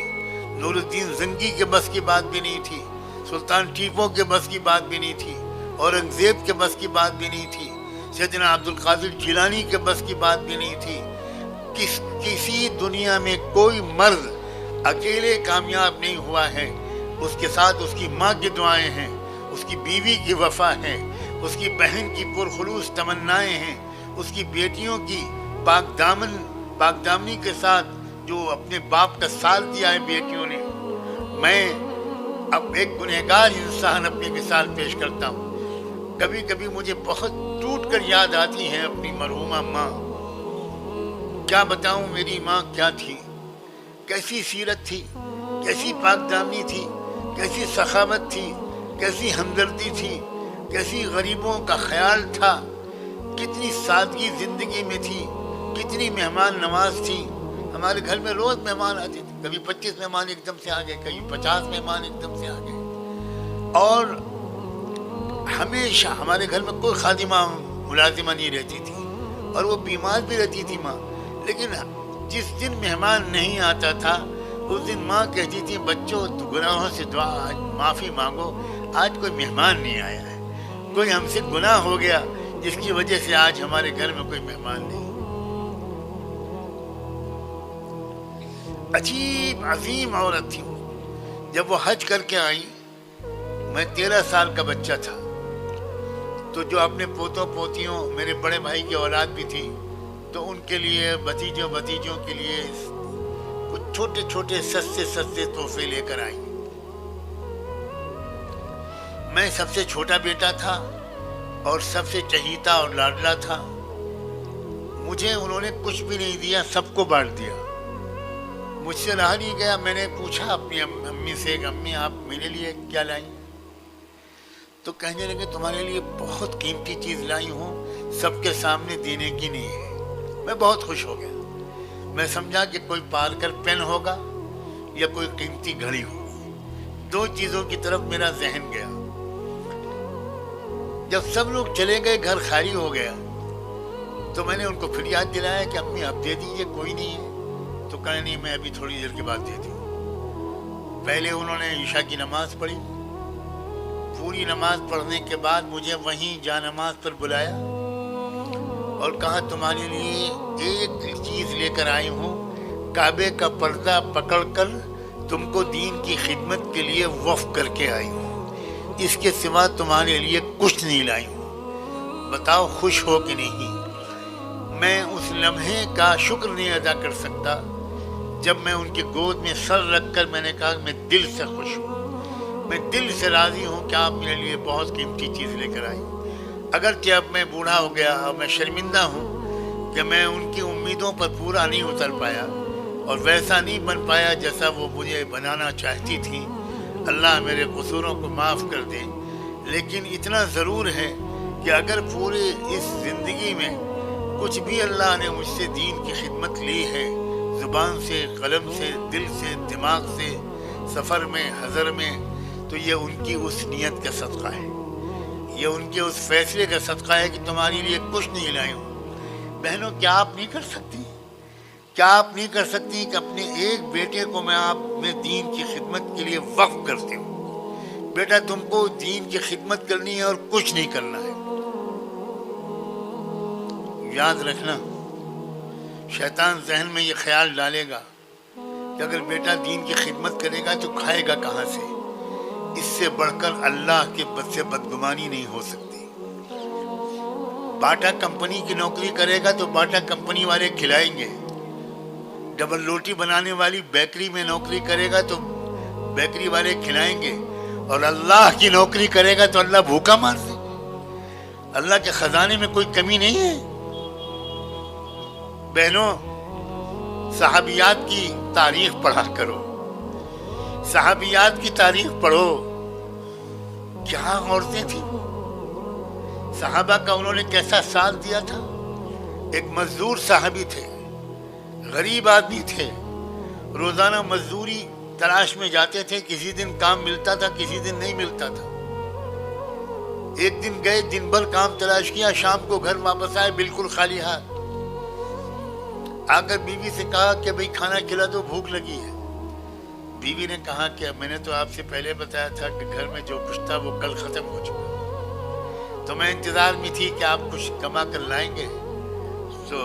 نور الدین زنگی کے بس کی بات بھی نہیں تھی، سلطان ٹیپو کے بس کی بات بھی نہیں تھی، اورنگزیب کے بس کی بات بھی نہیں تھی، سیدنا عبد القادر جیلانی کے بس کی بات بھی نہیں تھی۔ کسی دنیا میں کوئی مرد اکیلے کامیاب نہیں ہوا ہے، اس کے ساتھ اس کی ماں کی دعائیں ہیں، اس کی بیوی کی وفا ہے، اس کی بہن کی پرخلوص تمنائیں ہیں، اس کی بیٹیوں کی پاک دامنی کے ساتھ جو اپنے باپ کا ساتھ دیا ہے بیٹیوں نے۔ میں اب ایک گنہگار انسان اپنی مثال پیش کرتا ہوں، کبھی کبھی مجھے بہت ٹوٹ کر یاد آتی ہیں اپنی مرحومہ ماں۔ کیا بتاؤں میری ماں کیا تھی، کیسی سیرت تھی، کیسی پاک دامنی تھی، کیسی سخاوت تھی، کیسی ہمدردی تھی، کیسی غریبوں کا خیال تھا، کتنی سادگی زندگی میں تھی، کتنی مہمان نواز تھی۔ ہمارے گھر میں روز مہمان آتے تھے، کبھی 25 مہمان ایک دم سے آ گئے، کبھی 50 مہمان ایک دم سے آ گئے، اور ہمیشہ ہمارے گھر میں کوئی خادمہ ملازمہ نہیں رہتی تھی، اور وہ بیمار بھی رہتی تھی ماں، لیکن جس دن مہمان نہیں آتا تھا اس دن ماں کہتی تھی بچوں گناہوں سے دعا معافی مانگو، آج کوئی مہمان نہیں آیا ہے، کوئی ہم سے گناہ ہو گیا جس کی وجہ سے آج ہمارے گھر میں کوئی مہمان نہیں۔ عجیب عظیم عورت تھی وہ. جب وہ حج کر کے آئی، میں 13 سال کا بچہ تھا، تو جو اپنے پوتوں پوتیوں، میرے بڑے بھائی کی اولاد بھی تھی، تو ان کے لیے بھتیجوں کے لیے کچھ چھوٹے چھوٹے سستے تحفے لے کر آئی. میں سب سے چھوٹا بیٹا تھا اور سب سے چہیتا اور لاڈلا تھا. مجھے انہوں نے کچھ بھی نہیں دیا، سب کو بانٹ دیا. مجھ سے رہا نہیں گیا. میں نے پوچھا اپنی امی سے کہ امی آپ میرے لیے کیا لائیں؟ تو کہنے لگے تمہارے لیے بہت قیمتی چیز لائی ہوں، سب کے سامنے دینے کی نہیں ہے. میں بہت خوش ہو گیا. میں سمجھا کہ کوئی پارکر پین ہوگا یا کوئی قیمتی گھڑی ہوگی. 2 چیزوں کی طرف میرا ذہن گیا. جب سب لوگ چلے گئے، گھر خالی ہو گیا، تو میں نے ان کو پھر یاد دلایا کہ امی آپ دے دیجیے، کوئی نہیں ہے. تو کہا نہیں، میں ابھی تھوڑی دیر کے بعد دیتی ہوں. پہلے انہوں نے عشاء کی نماز پڑھی. پوری نماز پڑھنے کے بعد مجھے وہیں جا نماز پر بلایا اور کہا تمہارے لیے ایک چیز لے کر آئی ہوں، کعبے کا پردہ پکڑ کر تم کو دین کی خدمت کے لیے وقف کر کے آئی ہوں. اس کے سوا تمہارے لیے کچھ نہیں لائی ہوں. بتاؤ خوش ہو کہ نہیں؟ میں اس لمحے کا شکر نہیں ادا کر سکتا جب میں ان کی گود میں سر رکھ کر میں نے کہا میں دل سے خوش ہوں، میں دل سے راضی ہوں کہ آپ میرے لیے بہت قیمتی چیز لے کر آئی. اگرچہ اب میں بوڑھا ہو گیا اور میں شرمندہ ہوں کہ میں ان کی امیدوں پر پورا نہیں اتر پایا اور ویسا نہیں بن پایا جیسا وہ مجھے بنانا چاہتی تھی. اللہ میرے قصوروں کو معاف کر دے. لیکن اتنا ضرور ہے کہ اگر پورے اس زندگی میں کچھ بھی اللہ نے مجھ سے دین کی خدمت لی ہے، زبان سے، قلم سے، دل سے، دماغ سے، سفر میں، حضر میں، تو یہ ان کی اس نیت کا صدقہ ہے، یہ ان کے اس فیصلے کا صدقہ ہے کہ تمہارے لیے کچھ نہیں لائی ہوں. بہنوں، کیا آپ نہیں کر سکتی؟ کیا آپ نہیں کر سکتی کہ اپنے ایک بیٹے کو میں آپ میں دین کی خدمت کے لیے وقف کرتی ہوں؟ بیٹا تم کو دین کی خدمت کرنی ہے اور کچھ نہیں کرنا ہے. یاد رکھنا، شیطان ذہن میں یہ خیال ڈالے گا کہ اگر بیٹا دین کی خدمت کرے گا تو کھائے گا کہاں سے؟ اس سے بڑھ کر اللہ کے بد سے بدگمانی نہیں ہو سکتی. باٹا کمپنی کی نوکری کرے گا تو باٹا کمپنی والے کھلائیں گے. ڈبل روٹی بنانے والی بیکری میں نوکری کرے گا تو بیکری والے کھلائیں گے. اور اللہ کی نوکری کرے گا تو اللہ بھوکا مار دے. اللہ کے خزانے میں کوئی کمی نہیں ہے. بہنوں، صحابیات کی تاریخ پڑھا کرو، صحابیات کی تاریخ پڑھو. کیا عورتیں تھیں، صحابہ کا انہوں نے کیسا ساتھ دیا تھا. ایک مزدور صحابی تھے، غریب آدمی تھے، روزانہ مزدوری تلاش میں جاتے تھے. کسی دن کام ملتا تھا، کسی دن نہیں ملتا تھا. ایک دن گئے، دن بھر کام تلاش کیا، شام کو گھر واپس آئے بالکل خالی ہاتھ. آ کر بیوی سے کہا کہ بھئی کھانا کھلا دو، بھوک لگی ہے. بیوی نے کہا کہ میں نے تو آپ سے پہلے بتایا تھا کہ گھر میں جو کچھ تھا وہ کل ختم ہو چکا، تو میں انتظار میں تھی کہ آپ کچھ کما کر لائیں گے تو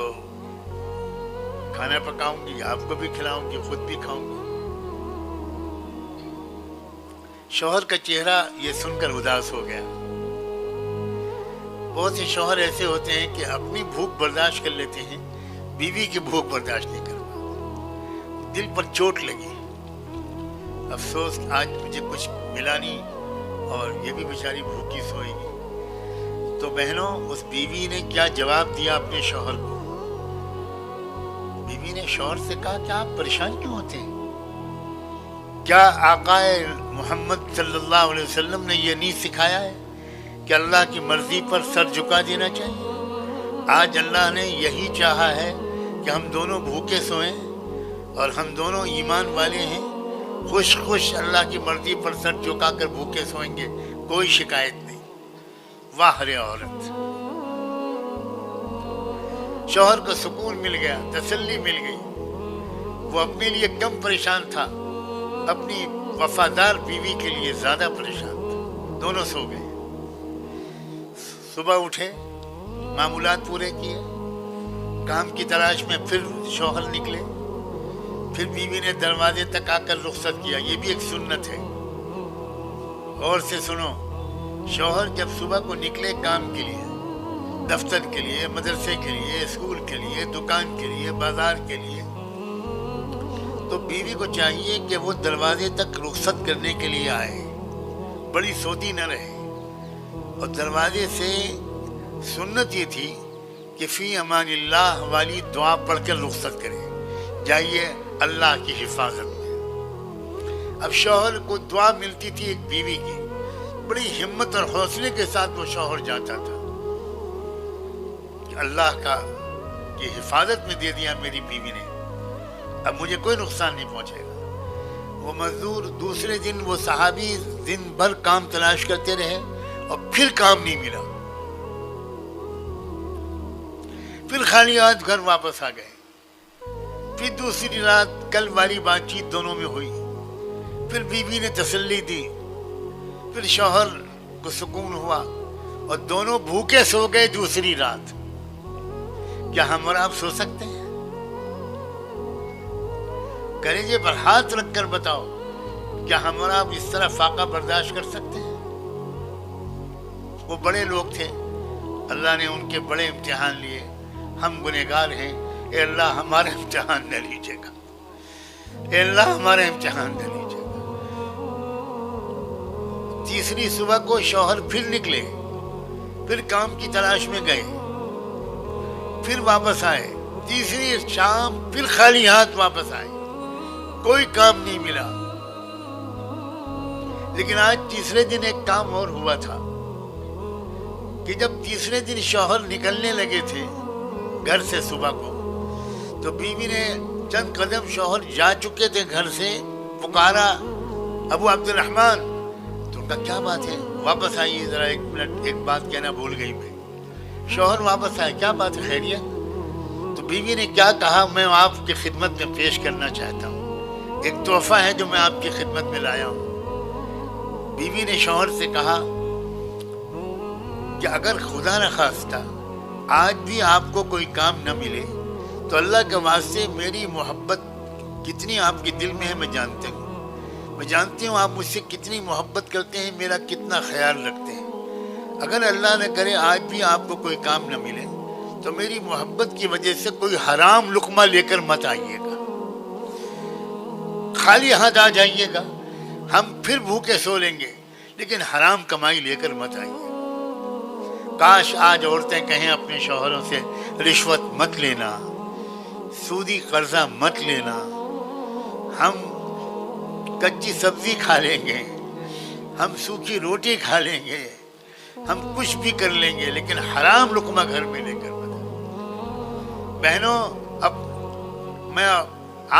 کھانا پکاؤں گی، آپ کو بھی کھلاؤں گی، خود بھی کھاؤں گی. شوہر کا چہرہ یہ سن کر اداس ہو گیا. بہت سے شوہر ایسے ہوتے ہیں کہ اپنی بھوک برداشت کر لیتے ہیں، بیوی کی بھوک برداشت نہیں کر پاتے. دل پر چوٹ لگی، افسوس آج مجھے کچھ ملا نہیں اور یہ بھی بیچاری بھوکی سوئے گی. تو بہنوں، اس بیوی نے کیا جواب دیا اپنے شوہر کو؟ بیوی نے شوہر سے کہا کہ آپ پریشان کیوں ہوتے ہیں؟ کیا آقا محمد صلی اللہ علیہ وسلم نے یہ نہیں سکھایا ہے کہ اللہ کی مرضی پر سر جھکا دینا چاہیے؟ آج اللہ نے یہی چاہا ہے کہ ہم دونوں بھوکے سوئیں اور ہم دونوں ایمان والے ہیں، خوش خوش اللہ کی مرضی پر سر جھکا کر بھوکے سوئیں گے، کوئی شکایت نہیں. واہ رے عورت! شوہر کو سکون مل گیا، تسلی مل گئی. وہ اپنے لیے کم پریشان تھا، اپنی وفادار بیوی کے لیے زیادہ پریشان تھا. دونوں سو گئے. صبح اٹھے، معمولات پورے کیے، کام کی تلاش میں پھر شوہر نکلے. پھر بیوی نے دروازے تک آ کر رخصت کیا، یہ بھی ایک سنت ہے۔ غور سے سنو، شوہر جب صبح کو نکلے کام کے لیے، دفتر کے لیے، مدرسے کے لیے، اسکول کے لیے، دکان کے لیے، بازار کے لیے، تو بیوی کو چاہیے کہ وہ دروازے تک رخصت کرنے کے لیے آئے، بڑی سودی نہ رہے۔ اور دروازے سے سنت یہ تھی کہ فی امان اللہ والی دعا پڑھ کر رخصت کرے، جائیے اللہ کی حفاظت میں۔ اب شوہر کو دعا ملتی تھی ایک بیوی کی، بڑی ہمت اور حوصلے کے ساتھ وہ شوہر جاتا تھا کہ اللہ کا کی حفاظت میں دے دیا میری بیوی نے، اب مجھے کوئی نقصان نہیں پہنچے گا۔ وہ مزدور دوسرے دن، وہ صحابی دن بھر کام تلاش کرتے رہے اور پھر کام نہیں ملا، پھر خالی ہاتھ گھر واپس آ گئے۔ پھر دوسری رات کل والی بات چیت دونوں میں ہوئی، پھر بیوی نے تسلی دی، پھر شوہر کو سکون ہوا اور دونوں بھوکے سو گئے دوسری رات۔ کیا ہم اور آپ سو سکتے ہیں؟ کلیجے پر ہاتھ رکھ کر بتاؤ، کیا ہم اور آپ اس طرح فاقہ برداشت کر سکتے ہیں؟ وہ بڑے لوگ تھے، اللہ نے ان کے بڑے امتحان لیے، ہم گنہگار ہیں، اے اللہ ہمارا امتحان نہ لیجیے گا، اے اللہ ہمارا امتحان نہ لیجیے گا۔ تیسری صبح کو شوہر پھر نکلے، پھر کام کی تلاش میں گئے، پھر واپس آئے، تیسری شام پھر خالی ہاتھ واپس آئے، کوئی کام نہیں ملا۔ لیکن آج تیسرے دن ایک کام اور ہوا تھا کہ جب تیسرے دن شوہر نکلنے لگے تھے گھر سے صبح کو، تو بیوی نے چند قدم، شوہر جا چکے تھے گھر سے، پکارا ابو عبد الرحمن، تو ان کا کیا بات ہے، واپس آئیے ذرا، ایک منٹ، ایک بات کہنا بھول گئی میں۔ شوہر واپس آئے، کیا بات ہے، خیریت؟ تو بیوی نے کیا کہا، میں آپ کی خدمت میں پیش کرنا چاہتا ہوں، ایک تحفہ ہے جو میں آپ کی خدمت میں لایا ہوں۔ بیوی نے شوہر سے کہا کہ اگر خدا نہ خواستہ آج بھی آپ کو کوئی کام نہ ملے تو اللہ کے واسطے میری محبت کتنی آپ کے دل میں ہے میں جانتی ہوں آپ مجھ سے کتنی محبت کرتے ہیں، میرا کتنا خیال رکھتے ہیں۔ اگر اللہ نہ کرے آج بھی آپ کو کوئی کام نہ ملے تو میری محبت کی وجہ سے کوئی حرام لقمہ لے کر مت آئیے گا، خالی ہاتھ آ جائیے گا، ہم پھر بھوکے سو لیں گے، لیکن حرام کمائی لے کر مت آئیے گا۔ کاش آج عورتیں کہیں اپنے شوہروں سے رشوت مت لینا، سودی قرضہ مت لینا، ہم کچی سبزی کھا لیں گے، ہم سوکھی روٹی کھا لیں گے، ہم کچھ بھی کر لیں گے، لیکن حرام لقمہ گھر میں لے کر مت۔ بہنوں، اب میں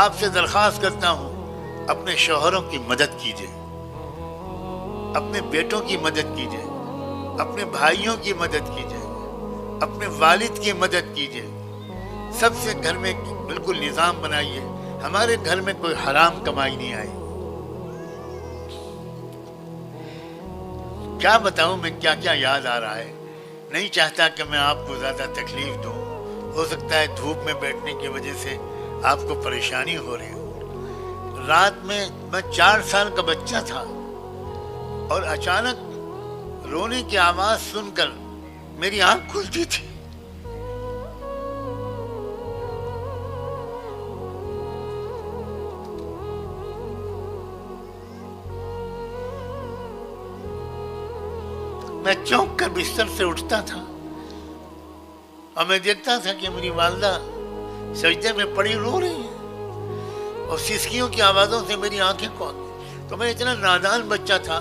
آپ سے درخواست کرتا ہوں، اپنے شوہروں کی مدد کیجیے، اپنے بیٹوں کی مدد کیجیے، اپنے بھائیوں کی مدد کیجیے، اپنے والد کی مدد کیجیے، سب سے گھر میں بالکل نظام بنائیے، ہمارے گھر میں کوئی حرام کمائی نہیں آئی۔ کیا بتاؤں میں کیا کیا یاد آ رہا ہے، نہیں چاہتا کہ میں آپ کو زیادہ تکلیف دوں، ہو سکتا ہے دھوپ میں بیٹھنے کی وجہ سے آپ کو پریشانی ہو رہی ہو۔ رات میں 4 سال کا بچہ تھا اور اچانک رونے کی آواز سن کر میری آنکھ کھلتی تھی، میں چونک کر بستر سے اٹھتا تھا اور میں دیکھتا تھا کہ میری والدہ سجدے میں پڑی رو رہی ہے اور سسکیوں کی آوازوں سے میری آنکھیں کھول۔ تو میں اتنا نادان بچہ تھا،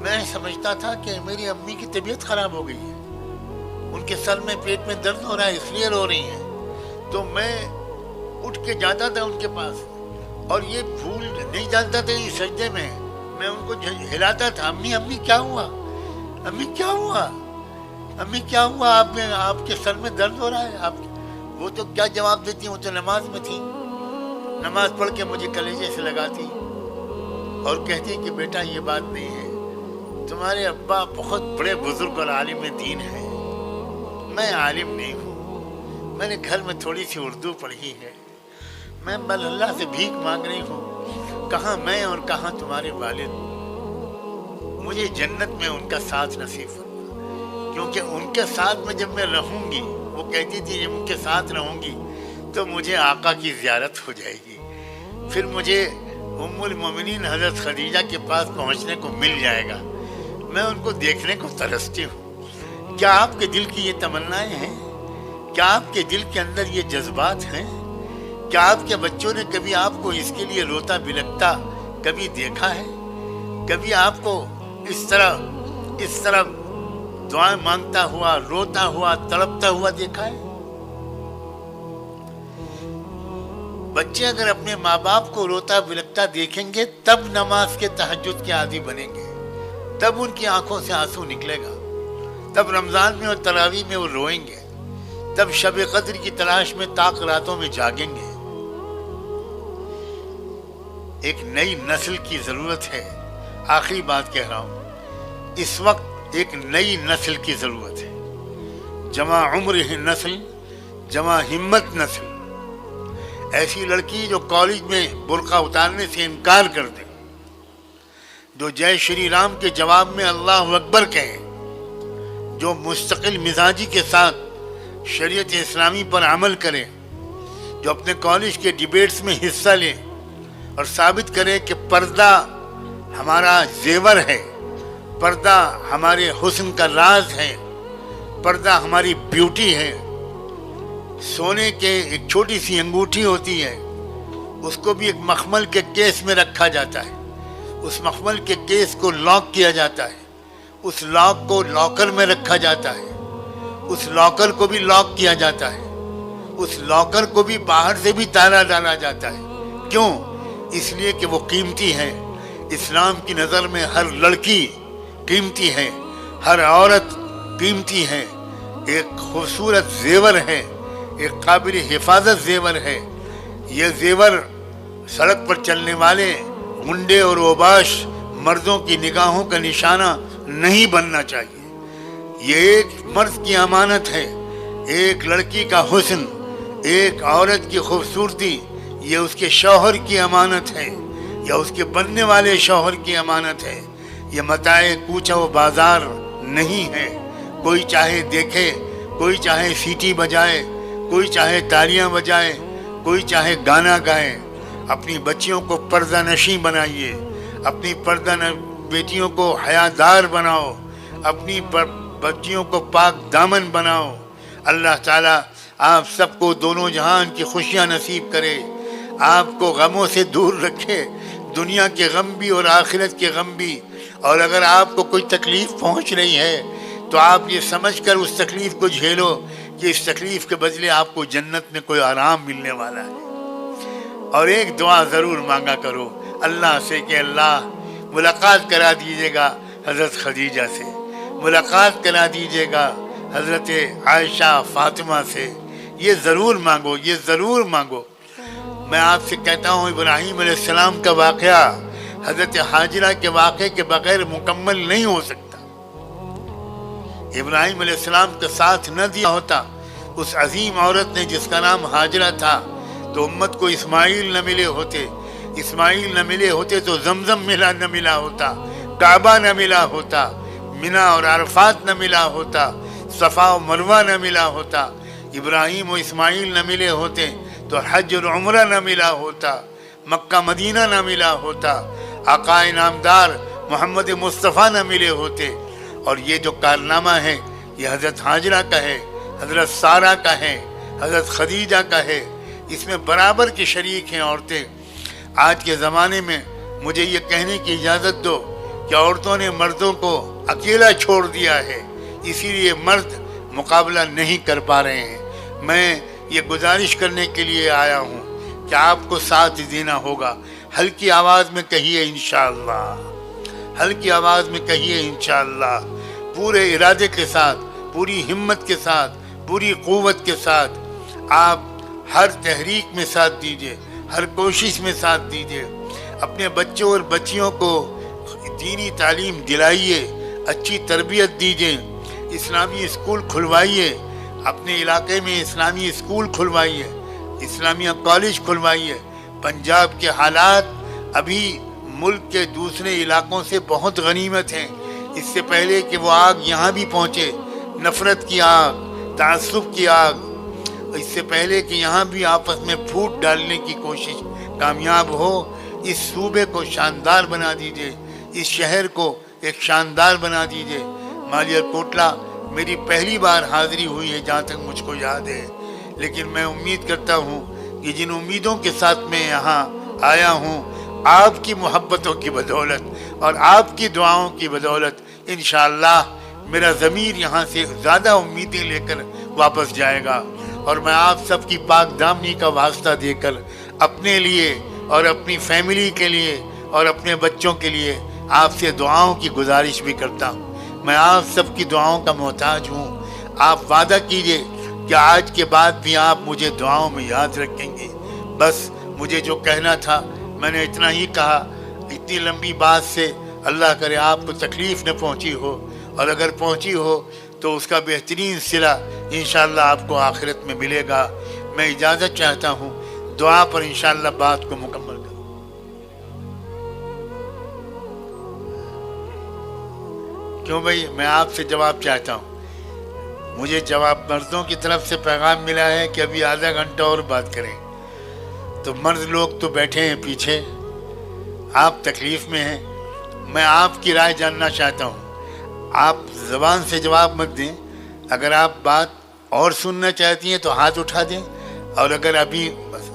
میں سمجھتا تھا کہ میری امی کی طبیعت خراب ہو گئی ہے، ان کے سر میں پیٹ میں درد ہو رہا ہے اس لیے رو رہی ہیں۔ تو میں اٹھ کے جاتا تھا ان کے پاس اور یہ بھول نہیں جانتا تھا کہ سجدے میں ان کو ہلاتا تھا، امی امی کیا ہوا، امی کیا ہوا، امی کیا ہوا، آپ کے سر میں درد ہو رہا ہے آپ۔ وہ تو کیا جواب دیتی، وہ تو نماز میں تھی، نماز پڑھ کے مجھے کلیجے سے لگاتی اور کہتی کہ بیٹا یہ بات نہیں ہے، تمہارے ابا بہت بڑے بزرگ اور عالم دین ہیں، میں عالم نہیں ہوں، میں نے گھر میں تھوڑی سی اردو پڑھی ہے، میں بل اللہ سے بھیک مانگ رہی ہوں، کہاں میں اور کہاں تمہارے والد، مجھے جنت میں ان کا ساتھ نصیب فرما، کیونکہ ان کے ساتھ میں جب میں رہوں گی، وہ کہتی تھی جب ان کے ساتھ رہوں گی تو مجھے آقا کی زیارت ہو جائے گی، پھر مجھے ام المومنین حضرت خدیجہ کے پاس پہنچنے کو مل جائے گا، میں ان کو دیکھنے کو ترستی ہوں۔ کیا آپ کے دل کی یہ تمنائیں ہیں؟ کیا آپ کے دل کے اندر یہ جذبات ہیں؟ کیا آپ کے بچوں نے کبھی آپ کو اس کے لیے روتا بلکتا کبھی دیکھا ہے؟ کبھی آپ کو اس طرح دعائیں مانگتا ہوا، روتا ہوا، تڑپتا ہوا دیکھا ہے؟ بچے اگر اپنے ماں باپ کو روتا بلکتا دیکھیں گے تب نماز کے تہجد کے عادی بنیں گے، تب ان کی آنکھوں سے آنسو نکلے گا، تب رمضان میں اور تراویح میں وہ روئیں گے، تب شب قدر کی تلاش میں طاق راتوں میں جاگیں گے۔ ایک نئی نسل کی ضرورت ہے، آخری بات کہہ رہا ہوں، اس وقت ایک نئی نسل کی ضرورت ہے، جمع عمر نسل، جمع ہمت نسل، ایسی لڑکی جو کالج میں برقع اتارنے سے انکار کر دے، جو جے شری رام کے جواب میں اللہ اکبر کہے، جو مستقل مزاجی کے ساتھ شریعت اسلامی پر عمل کرے، جو اپنے کالج کے ڈیبیٹس میں حصہ لے اور ثابت کرے کہ پردہ ہمارا زیور ہے، پردہ ہمارے حسن کا راز ہے، پردہ ہماری بیوٹی ہے۔ سونے کے ایک چھوٹی سی انگوٹھی ہوتی ہے، اس کو بھی ایک مخمل کے کیس میں رکھا جاتا ہے، اس مخمل کے کیس کو لاک کیا جاتا ہے، اس لاک کو لاکر میں رکھا جاتا ہے، اس لاکر کو بھی لاک کیا جاتا ہے، اس لاکر کو بھی باہر سے بھی تالا ڈالا جاتا ہے۔ کیوں؟ اس لیے کہ وہ قیمتی ہے۔ اسلام کی نظر میں ہر لڑکی قیمتی ہے، ہر عورت قیمتی ہے، ایک خوبصورت زیور ہے، ایک قابل حفاظت زیور ہے۔ یہ زیور سڑک پر چلنے والے منڈے اور اوباش مردوں کی نگاہوں کا نشانہ نہیں بننا چاہیے۔ یہ ایک مرد کی امانت ہے، ایک لڑکی کا حسن، ایک عورت کی خوبصورتی، یہ اس کے شوہر کی امانت ہے یا اس کے بننے والے شوہر کی امانت ہے۔ یہ متاع کوچہ و بازار نہیں ہے۔ کوئی چاہے دیکھے، کوئی چاہے سیٹی بجائے، کوئی چاہے تالیاں بجائے، کوئی چاہے گانا گائے۔ اپنی بچیوں کو پردہ نشیں بنائیے، اپنی بیٹیوں کو حیادار بناؤ، اپنی بچیوں کو پاک دامن بناؤ۔ اللہ تعالیٰ آپ سب کو دونوں جہان کی خوشیاں نصیب کرے، آپ کو غموں سے دور رکھے، دنیا کے غم بھی اور آخرت کے غم بھی۔ اور اگر آپ کو کوئی تکلیف پہنچ رہی ہے تو آپ یہ سمجھ کر اس تکلیف کو جھیلو کہ اس تکلیف کے بدلے آپ کو جنت میں کوئی آرام ملنے والا ہے۔ اور ایک دعا ضرور مانگا کرو اللہ سے کہ اللہ ملاقات کرا دیجیے گا حضرت خدیجہ سے، ملاقات کرا دیجیے گا حضرت عائشہ فاطمہ سے۔ یہ ضرور مانگو، یہ ضرور مانگو۔ میں آپ سے کہتا ہوں ابراہیم علیہ السلام کا واقعہ حضرت حاجرہ کے واقعے کے بغیر مکمل نہیں ہو سکتا۔ ابراہیم علیہ السلام کا ساتھ نہ دیا ہوتا اس عظیم عورت نے جس کا نام حاجرہ تھا تو امت کو اسماعیل نہ ملے ہوتے، اسماعیل نہ ملے ہوتے تو زمزم نہ ملا ہوتا، کعبہ نہ ملا ہوتا، منی اور عرفات نہ ملا ہوتا، صفا و مروہ نہ ملا ہوتا، ابراہیم و اسماعیل نہ ملے ہوتے تو حج اور عمرہ نہ ملا ہوتا، مکہ مدینہ نہ ملا ہوتا، آقا نامدار محمد مصطفیٰ نہ ملے ہوتے۔ اور یہ جو کارنامہ ہے یہ حضرت حاجرہ کا ہے، حضرت سارہ کا ہے، حضرت خدیجہ کا ہے، اس میں برابر کی شریک ہیں عورتیں۔ آج کے زمانے میں مجھے یہ کہنے کی اجازت دو کہ عورتوں نے مردوں کو اکیلا چھوڑ دیا ہے، اسی لیے مرد مقابلہ نہیں کر پا رہے ہیں۔ میں یہ گزارش کرنے کے لیے آیا ہوں کہ آپ کو ساتھ دینا ہوگا۔ ہلکی آواز میں کہیے انشاءاللہ، ہلکی آواز میں کہیے انشاءاللہ، پورے ارادے کے ساتھ، پوری ہمت کے ساتھ، پوری قوت کے ساتھ آپ ہر تحریک میں ساتھ دیجئے، ہر کوشش میں ساتھ دیجئے۔ اپنے بچوں اور بچیوں کو دینی تعلیم دلائیے، اچھی تربیت دیجئے، اسلامی اسکول کھلوائیے، اپنے علاقے میں اسلامی اسکول کھلوائیے، اسلامیہ کالج کھلوائیے. پنجاب کے حالات ابھی ملک کے دوسرے علاقوں سے بہت غنیمت ہیں. اس سے پہلے کہ وہ آگ یہاں بھی پہنچے، نفرت کی آگ، تعصب کی آگ، اس سے پہلے کہ یہاں بھی آپس میں پھوٹ ڈالنے کی کوشش کامیاب ہو، اس صوبے کو شاندار بنا دیجئے، اس شہر کو ایک شاندار بنا دیجئے. مالیار کوٹلہ میری پہلی بار حاضری ہوئی ہے جہاں تک مجھ کو یاد ہے، لیکن میں امید کرتا ہوں کہ جن امیدوں کے ساتھ میں یہاں آیا ہوں، آپ کی محبتوں کی بدولت اور آپ کی دعاؤں کی بدولت انشاءاللہ میرا ضمیر یہاں سے زیادہ امیدیں لے کر واپس جائے گا. اور میں آپ سب کی پاک دامنی کا واسطہ دے کر اپنے لیے اور اپنی فیملی کے لیے اور اپنے بچوں کے لیے آپ سے دعاؤں کی گزارش بھی کرتا ہوں. میں آپ سب کی دعاؤں کا محتاج ہوں. آپ وعدہ کیجئے کہ آج کے بعد بھی آپ مجھے دعاؤں میں یاد رکھیں گے. بس مجھے جو کہنا تھا میں نے اتنا ہی کہا. اتنی لمبی بات سے اللہ کرے آپ کو تکلیف نہ پہنچی ہو، اور اگر پہنچی ہو تو اس کا بہترین صلہ انشاءاللہ آپ کو آخرت میں ملے گا. میں اجازت چاہتا ہوں، دعا پر انشاءاللہ بات کو مکمل کروں. کیوں بھائی؟ میں آپ سے جواب چاہتا ہوں. مجھے جواب مردوں کی طرف سے پیغام ملا ہے کہ ابھی آدھا گھنٹہ اور بات کریں. تو مرد لوگ تو بیٹھے ہیں پیچھے، آپ تکلیف میں ہیں. میں آپ کی رائے جاننا چاہتا ہوں. آپ زبان سے جواب مت دیں. اگر آپ بات اور سننا چاہتی ہیں تو ہاتھ اٹھا دیں، اور اگر ابھی بس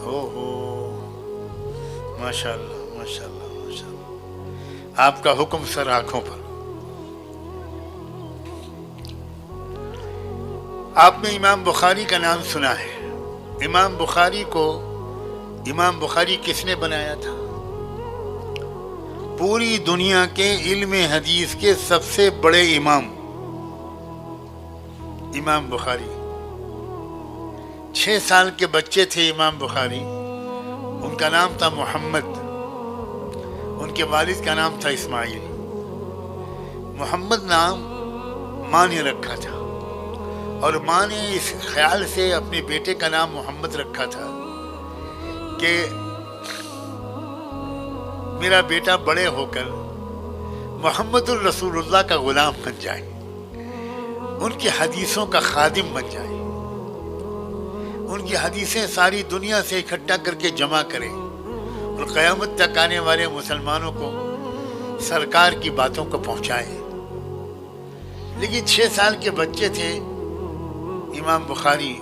ماشاء اللہ ماشاء اللہ ماشاء اللہ، آپ کا حکم سر آنکھوں پر. آپ نے امام بخاری کا نام سنا ہے. امام بخاری کس نے بنایا تھا؟ پوری دنیا کے علم حدیث کے سب سے بڑے امام بخاری. 6 سال کے بچے تھے امام بخاری. ان کا نام تھا محمد. ان کے والد کا نام تھا اسماعیل. محمد نام ماں نے رکھا تھا، اور ماں نے اس خیال سے اپنے بیٹے کا نام محمد رکھا تھا کہ میرا بیٹا بڑے ہو کر محمد الرسول اللہ کا غلام بن جائے، ان کی حدیثوں کا خادم بن جائے، ان کی حدیثیں ساری دنیا سے اکٹھا کر کے جمع کرے، اور قیامت تک آنے والے مسلمانوں کو سرکار کی باتوں کو پہنچائے. لیکن 6 سال کے بچے تھے امام بخاری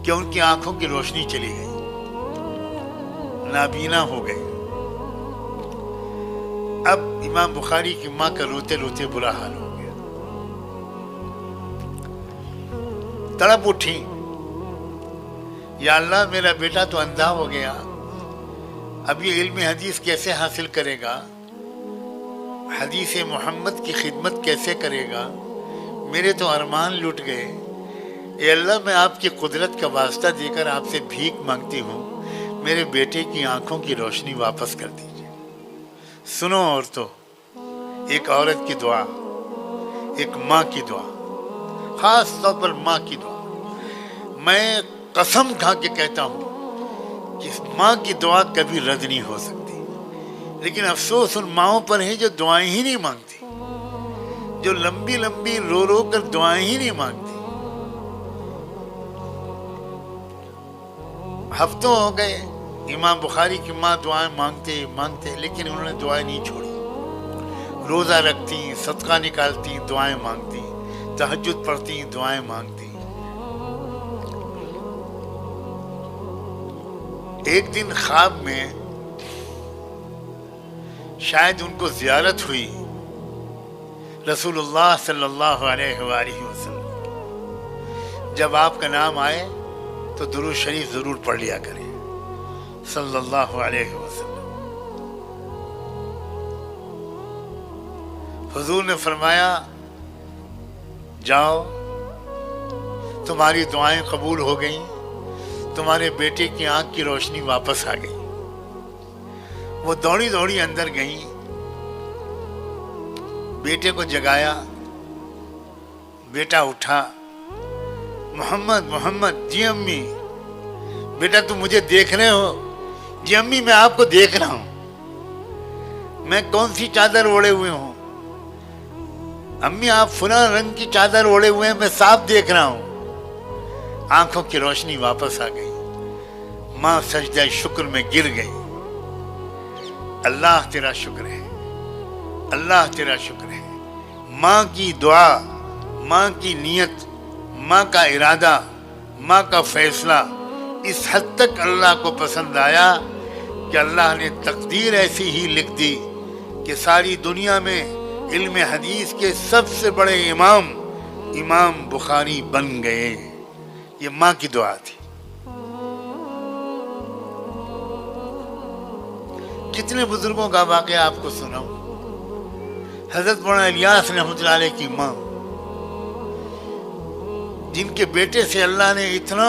کہ ان کی آنکھوں کی روشنی چلی گئی، نابینا ہو گئے. اب امام بخاری کی ماں کا روتے روتے برا حال ہو گیا. تڑپ اٹھی، یا اللہ میرا بیٹا تو اندھا ہو گیا، اب یہ علم حدیث کیسے حاصل کرے گا، حدیث محمد کی خدمت کیسے کرے گا، میرے تو ارمان لٹ گئے. اے اللہ میں آپ کی قدرت کا واسطہ دے کر آپ سے بھیک مانگتی ہوں، میرے بیٹے کی آنکھوں کی روشنی واپس کر دیجیے. سنو عورتوں، ایک عورت کی دعا، ایک ماں کی دعا، خاص طور پر ماں کی دعا. میں قسم کھا کے کہتا ہوں کہ ماں کی دعا کبھی رد نہیں ہو سکتی. لیکن افسوس ان ماؤں پر ہے جو دعائیں ہی نہیں مانگتی، جو لمبی لمبی رو رو کر دعائیں ہی نہیں مانگتی. ہفتوں ہو گئے امام بخاری کی ماں دعائیں مانگتے، لیکن انہوں نے دعائیں نہیں چھوڑی. روزہ رکھتی، صدقہ نکالتی، دعائیں مانگتی، تہجد پڑھتی، دعائیں مانگتی. ایک دن خواب میں شاید ان کو زیارت ہوئی رسول اللہ صلی اللہ علیہ وآلہ وسلم. جب آپ کا نام آئے تو درود شریف ضرور پڑھ لیا کریں صلی اللہ علیہ وسلم. حضور نے فرمایا جاؤ، تمہاری دعائیں قبول ہو گئیں، تمہارے بیٹے کی آنکھ کی روشنی واپس آ گئی. وہ دوڑی دوڑی اندر گئیں، بیٹے کو جگایا. بیٹا اٹھا، محمد محمد، جی امی. بیٹا تم مجھے دیکھ رہے ہو؟ جی امی میں آپ کو دیکھ رہا ہوں. میں کون سی چادر اوڑے ہوئے ہوں؟ امی آپ فلاں رنگ کی چادر اوڑے ہوئے ہیں، میں صاف دیکھ رہا ہوں. آنکھوں کی روشنی واپس آ گئی. ماں سجدہ شکر میں گر گئی. اللہ تیرا شکر ہے، اللہ تیرا شکر ہے. ماں کی دعا، ماں کی نیت، ماں کا ارادہ، ماں کا فیصلہ اس حد تک اللہ کو پسند آیا کہ اللہ نے تقدیر ایسی ہی لکھ دی کہ ساری دنیا میں علم حدیث کے سب سے بڑے امام بخاری بن گئے. یہ ماں کی دعا تھی. کتنے بزرگوں کا واقعہ آپ کو سناؤں. حضرت مولانا الیاس رحمۃ اللہ علیہ کی ماں، جن کے بیٹے سے اللہ نے اتنا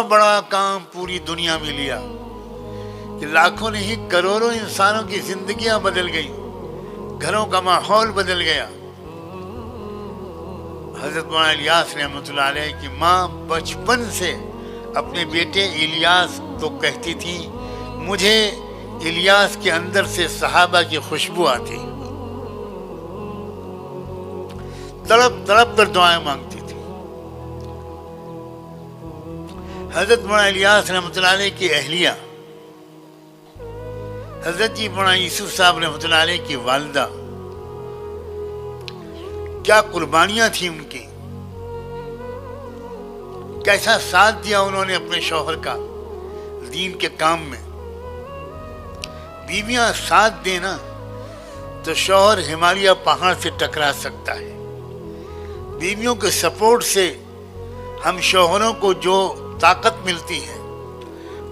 بڑا کام پوری دنیا میں لیا کہ لاکھوں نہیں کروڑوں انسانوں کی زندگیاں بدل گئی، گھروں کا ماحول بدل گیا. حضرت مولانا الیاس رحمۃ اللہ علیہ کی ماں بچپن سے اپنے بیٹے الیاس کو کہتی تھی مجھے الیاس کے اندر سے صحابہ کی خوشبو آتی. تڑپ تڑپ کر دعائیں مانگتی تھی. حضرت مولانا الیاس رحمۃ اللہ علیہ کی اہلیہ حضرت جی مولانا یوسف صاحب رحمۃ اللہ علیہ کی والدہ، کیا قربانیاں تھیں ان کی، کیسا ساتھ دیا انہوں نے اپنے شوہر کا دین کے کام میں. بیویاں ساتھ دینا تو شوہر ہمالیہ پہاڑ سے ٹکرا سکتا ہے. بیویوں کے سپورٹ سے ہم شوہروں کو جو طاقت ملتی ہے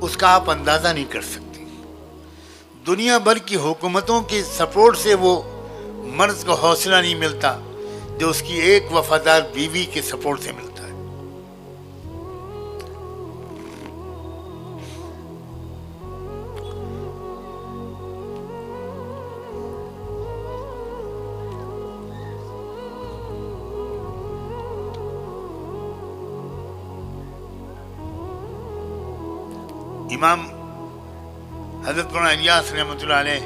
اس کا آپ اندازہ نہیں کر سکتے. دنیا بھر کی حکومتوں کے سپورٹ سے وہ مرد کو حوصلہ نہیں ملتا جو اس کی ایک وفادار بیوی کے سپورٹ سے ملتا ہے. امام حضرت مولانا الیاس رحمۃ اللہ علیہ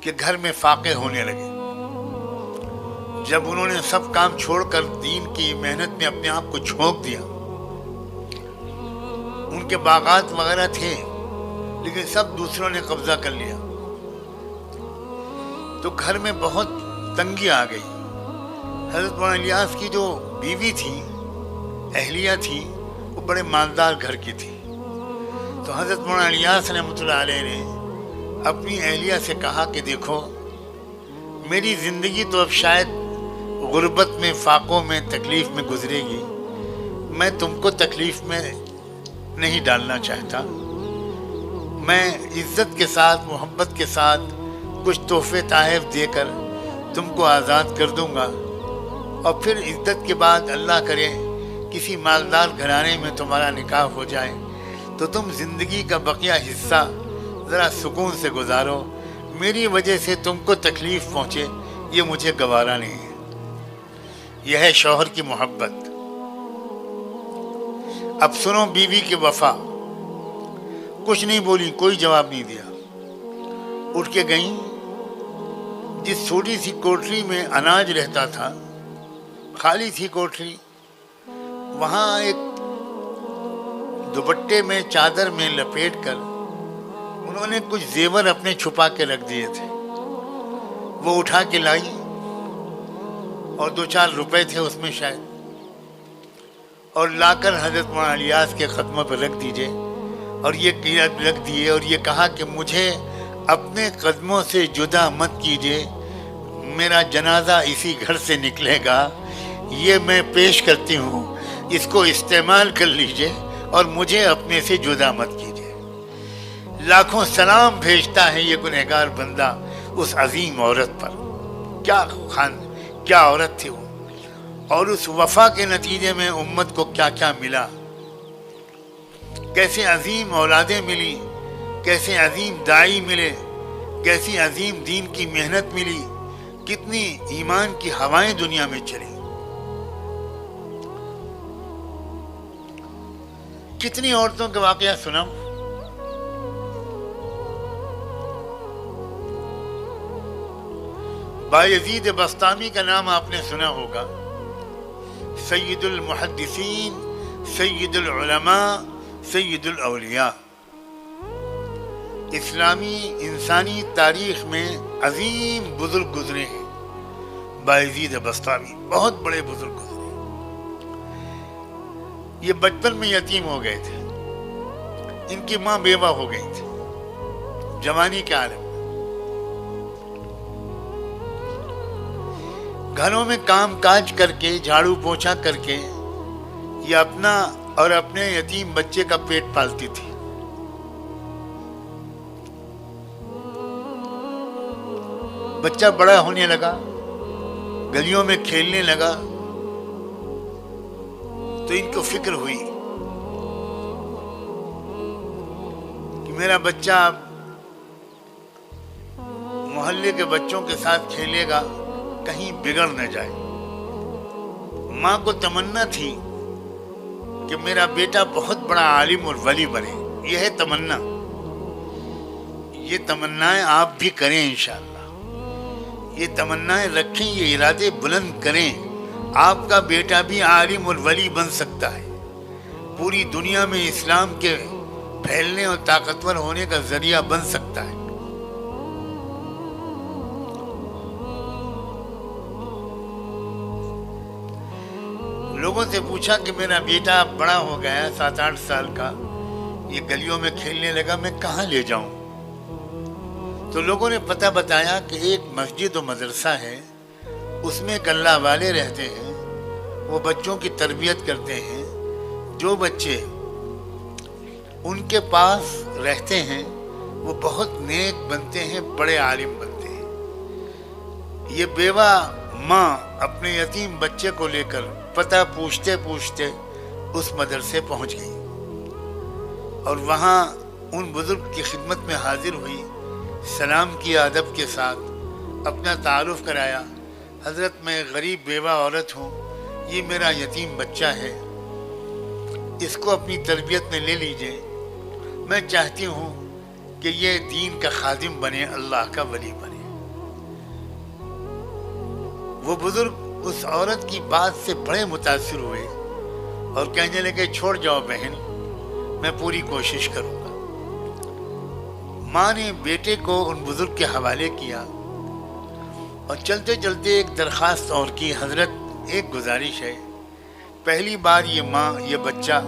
کے گھر میں فاقے ہونے لگے. جب انہوں نے سب کام چھوڑ کر دین کی محنت میں اپنے آپ کو جھونک دیا، ان کے باغات وغیرہ تھے لیکن سب دوسروں نے قبضہ کر لیا، تو گھر میں بہت تنگی آ گئی. حضرت مولانا الیاس کی جو بیوی تھی، اہلیہ تھی، وہ بڑے مالدار گھر کی تھی. تو حضرت مولانا الیاس رحمۃ اللہ علیہ نے اپنی اہلیہ سے کہا کہ دیکھو میری زندگی تو اب شاید غربت میں، فاقوں میں، تکلیف میں گزرے گی. میں تم کو تکلیف میں نہیں ڈالنا چاہتا. میں عزت کے ساتھ، محبت کے ساتھ کچھ تحفے تحائف دے کر تم کو آزاد کر دوں گا، اور پھر عزت کے بعد اللہ کرے کسی مالدار گھرانے میں تمہارا نکاح ہو جائے تو تم زندگی کا بقیہ حصہ ذرا سکون سے گزارو. میری وجہ سے تم کو تکلیف پہنچے یہ مجھے گوارا نہیں ہے. یہ ہے شوہر کی محبت. اب سنو بیوی کی وفا. کچھ نہیں بولی، کوئی جواب نہیں دیا. اٹھ کے گئیں. جس چھوٹی سی کوٹری میں اناج رہتا تھا، خالی تھی کوٹری، وہاں ایک دوپٹے میں، چادر میں لپیٹ کر انہوں نے کچھ زیور اپنے چھپا کے رکھ دیے تھے. وہ اٹھا کے لائی اور 2-4 روپے تھے اس میں شاید، اور لا کر حضرت مولانا الیاس کے قدموں پہ رکھ دیجئے، اور یہ رکھ دیے اور یہ کہا کہ مجھے اپنے قدموں سے جدا مت کیجئے، میرا جنازہ اسی گھر سے نکلے گا. یہ میں پیش کرتی ہوں، اس کو استعمال کر لیجئے اور مجھے اپنے سے جدا مت کیجئے. لاکھوں سلام بھیجتا ہے یہ گنہگار بندہ اس عظیم عورت پر. کیا عورت تھی وہ، اور اس وفا کے نتیجے میں امت کو کیا کیا ملا. کیسے عظیم اولادیں ملی، کیسے عظیم داعی ملے، کیسی عظیم دین کی محنت ملی، کتنی ایمان کی ہوائیں دنیا میں چلی. کتنی عورتوں کے واقعہ سنا. بایزید بسطامی کا نام آپ نے سنا ہوگا. سید المحدثین، سید العلماء، سید الاولیاء. اسلامی انسانی تاریخ میں عظیم بزرگ گزرے ہیں. بایزید بسطامی بہت بڑے بزرگ گزرے. یہ بچپن میں یتیم ہو گئے تھے. ان کی ماں بیوہ ہو گئی تھی جوانی کے عالم. گھروں میں کام کاج کر کے، جھاڑو پوچھا کر کے یہ اپنا اور اپنے یتیم بچے کا پیٹ پالتی تھی. بچہ بڑا ہونے لگا، گلیوں میں کھیلنے لگا، تو ان کو فکر ہوئی کہ میرا بچہ اب محلے کے بچوں کے ساتھ کھیلے گا، کہیں بگڑ نہ جائے. ماں کو تمنا تھی کہ میرا بیٹا بہت بڑا عالم اور ولی بنے. یہ ہے تمنا. یہ تمنائیں آپ بھی کریں انشاءاللہ. یہ تمنائیں رکھیں، یہ ارادے بلند کریں. آپ کا بیٹا بھی عالم اور ولی بن سکتا ہے. پوری دنیا میں اسلام کے پھیلنے اور طاقتور ہونے کا ذریعہ بن سکتا ہے. لوگوں سے پوچھا کہ میرا بیٹا بڑا ہو گیا، 7-8 سال کا، یہ گلیوں میں کھیلنے لگا، میں کہاں لے جاؤں؟ تو لوگوں نے پتہ بتایا کہ ایک مسجد و مدرسہ ہے، اس میں ایک اللہ والے رہتے ہیں، وہ بچوں کی تربیت کرتے ہیں. جو بچے ان کے پاس رہتے ہیں وہ بہت نیک بنتے ہیں، بڑے عالم بنتے ہیں. یہ بیوہ ماں اپنے یتیم بچے کو لے کر پتہ پوچھتے پوچھتے اس مدرسے پہنچ گئی اور وہاں ان بزرگ کی خدمت میں حاضر ہوئی. سلام کیا ادب کے ساتھ، اپنا تعارف کرایا. حضرت میں غریب بیوہ عورت ہوں، یہ میرا یتیم بچہ ہے، اس کو اپنی تربیت میں لے لیجئے. میں چاہتی ہوں کہ یہ دین کا خادم بنے، اللہ کا ولی بنے. وہ بزرگ اس عورت کی بات سے بڑے متاثر ہوئے اور کہنے لگے چھوڑ جاؤ بہن، میں پوری کوشش کروں گا. ماں نے بیٹے کو ان بزرگ کے حوالے کیا اور چلتے چلتے ایک درخواست اور کی. حضرت ایک گزارش ہے، پہلی بار یہ بچہ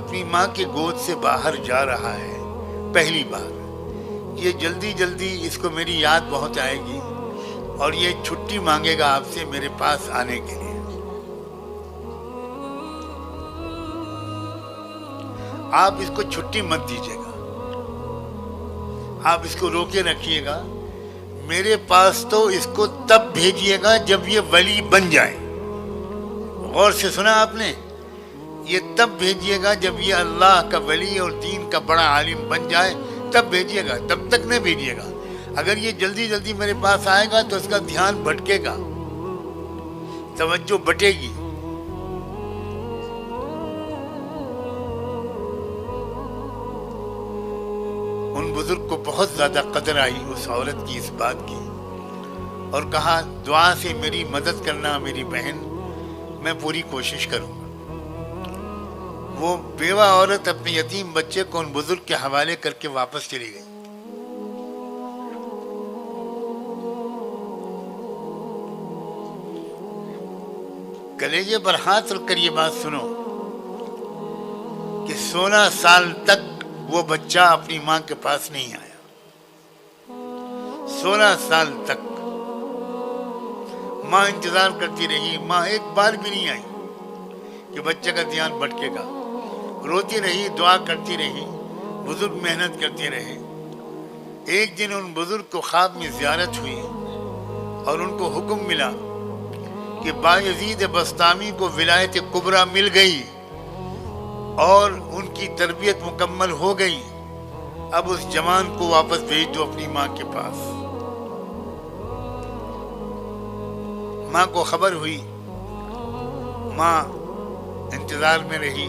اپنی ماں کی گود سے باہر جا رہا ہے، پہلی بار. یہ جلدی جلدی اس کو میری یاد بہت آئے گی اور یہ چھٹی مانگے گا آپ سے میرے پاس آنے کے لیے. آپ اس کو چھٹی مت دیجیے گا، آپ اس کو روکے رکھیے گا. میرے پاس تو اس کو تب بھیجیے گا جب یہ ولی بن جائے. غور سے سنا آپ نے؟ یہ تب بھیجیے گا جب یہ اللہ کا ولی اور دین کا بڑا عالم بن جائے، تب بھیجیے گا، تب تک نہیں بھیجیے گا. اگر یہ جلدی جلدی میرے پاس آئے گا تو اس کا دھیان بھٹکے گا، توجہ بٹے گی. ان بزرگ کو بہت زیادہ قدر آئی اس عورت کی اس بات کی اور کہا دعا سے میری مدد کرنا میری بہن، میں پوری کوشش کروں گا. وہ بیوہ عورت اپنے یتیم بچے کو ان بزرگ کے حوالے کر کے واپس چلی گئی. کلیجے پر ہاتھ رکھ کر یہ بات سنو کہ 16 سال تک وہ بچہ اپنی ماں کے پاس نہیں آیا. 16 سال تک ماں انتظار کرتی رہی. ماں ایک بار بھی نہیں آئی کہ بچے کا دھیان بھٹکے گا. روتی رہی، دعا کرتی رہی، بزرگ محنت کرتے رہے. ایک دن ان بزرگ کو خواب میں زیارت ہوئی اور ان کو حکم ملا کہ بایزید بسطامی کو ولایت کبریٰ مل گئی اور ان کی تربیت مکمل ہو گئی. اب اس جوان کو واپس بھیج دو اپنی ماں کے پاس. ماں کو خبر ہوئی، ماں انتظار میں رہی.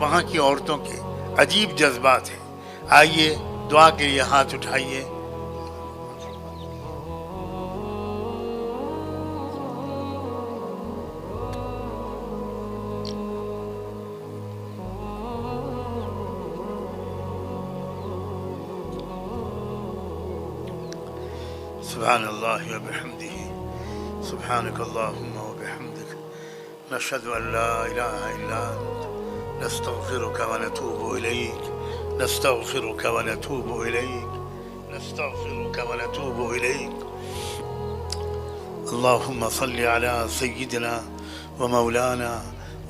وہاں کی عورتوں کے، عجیب جذبات ہیں۔ آئیے دعا کے لیے ہاتھ اٹھائیے۔ سبحان اللہ وبحمدہ، سبحانک اللہم وبحمدک، نشہد ان لا الہ الا انت، نستغفرک ونتوب الیک، نستغفرک ونتوب الیک، نستغفرک ونتوب الیک۔ اللہم صل علی سیدنا ومولانا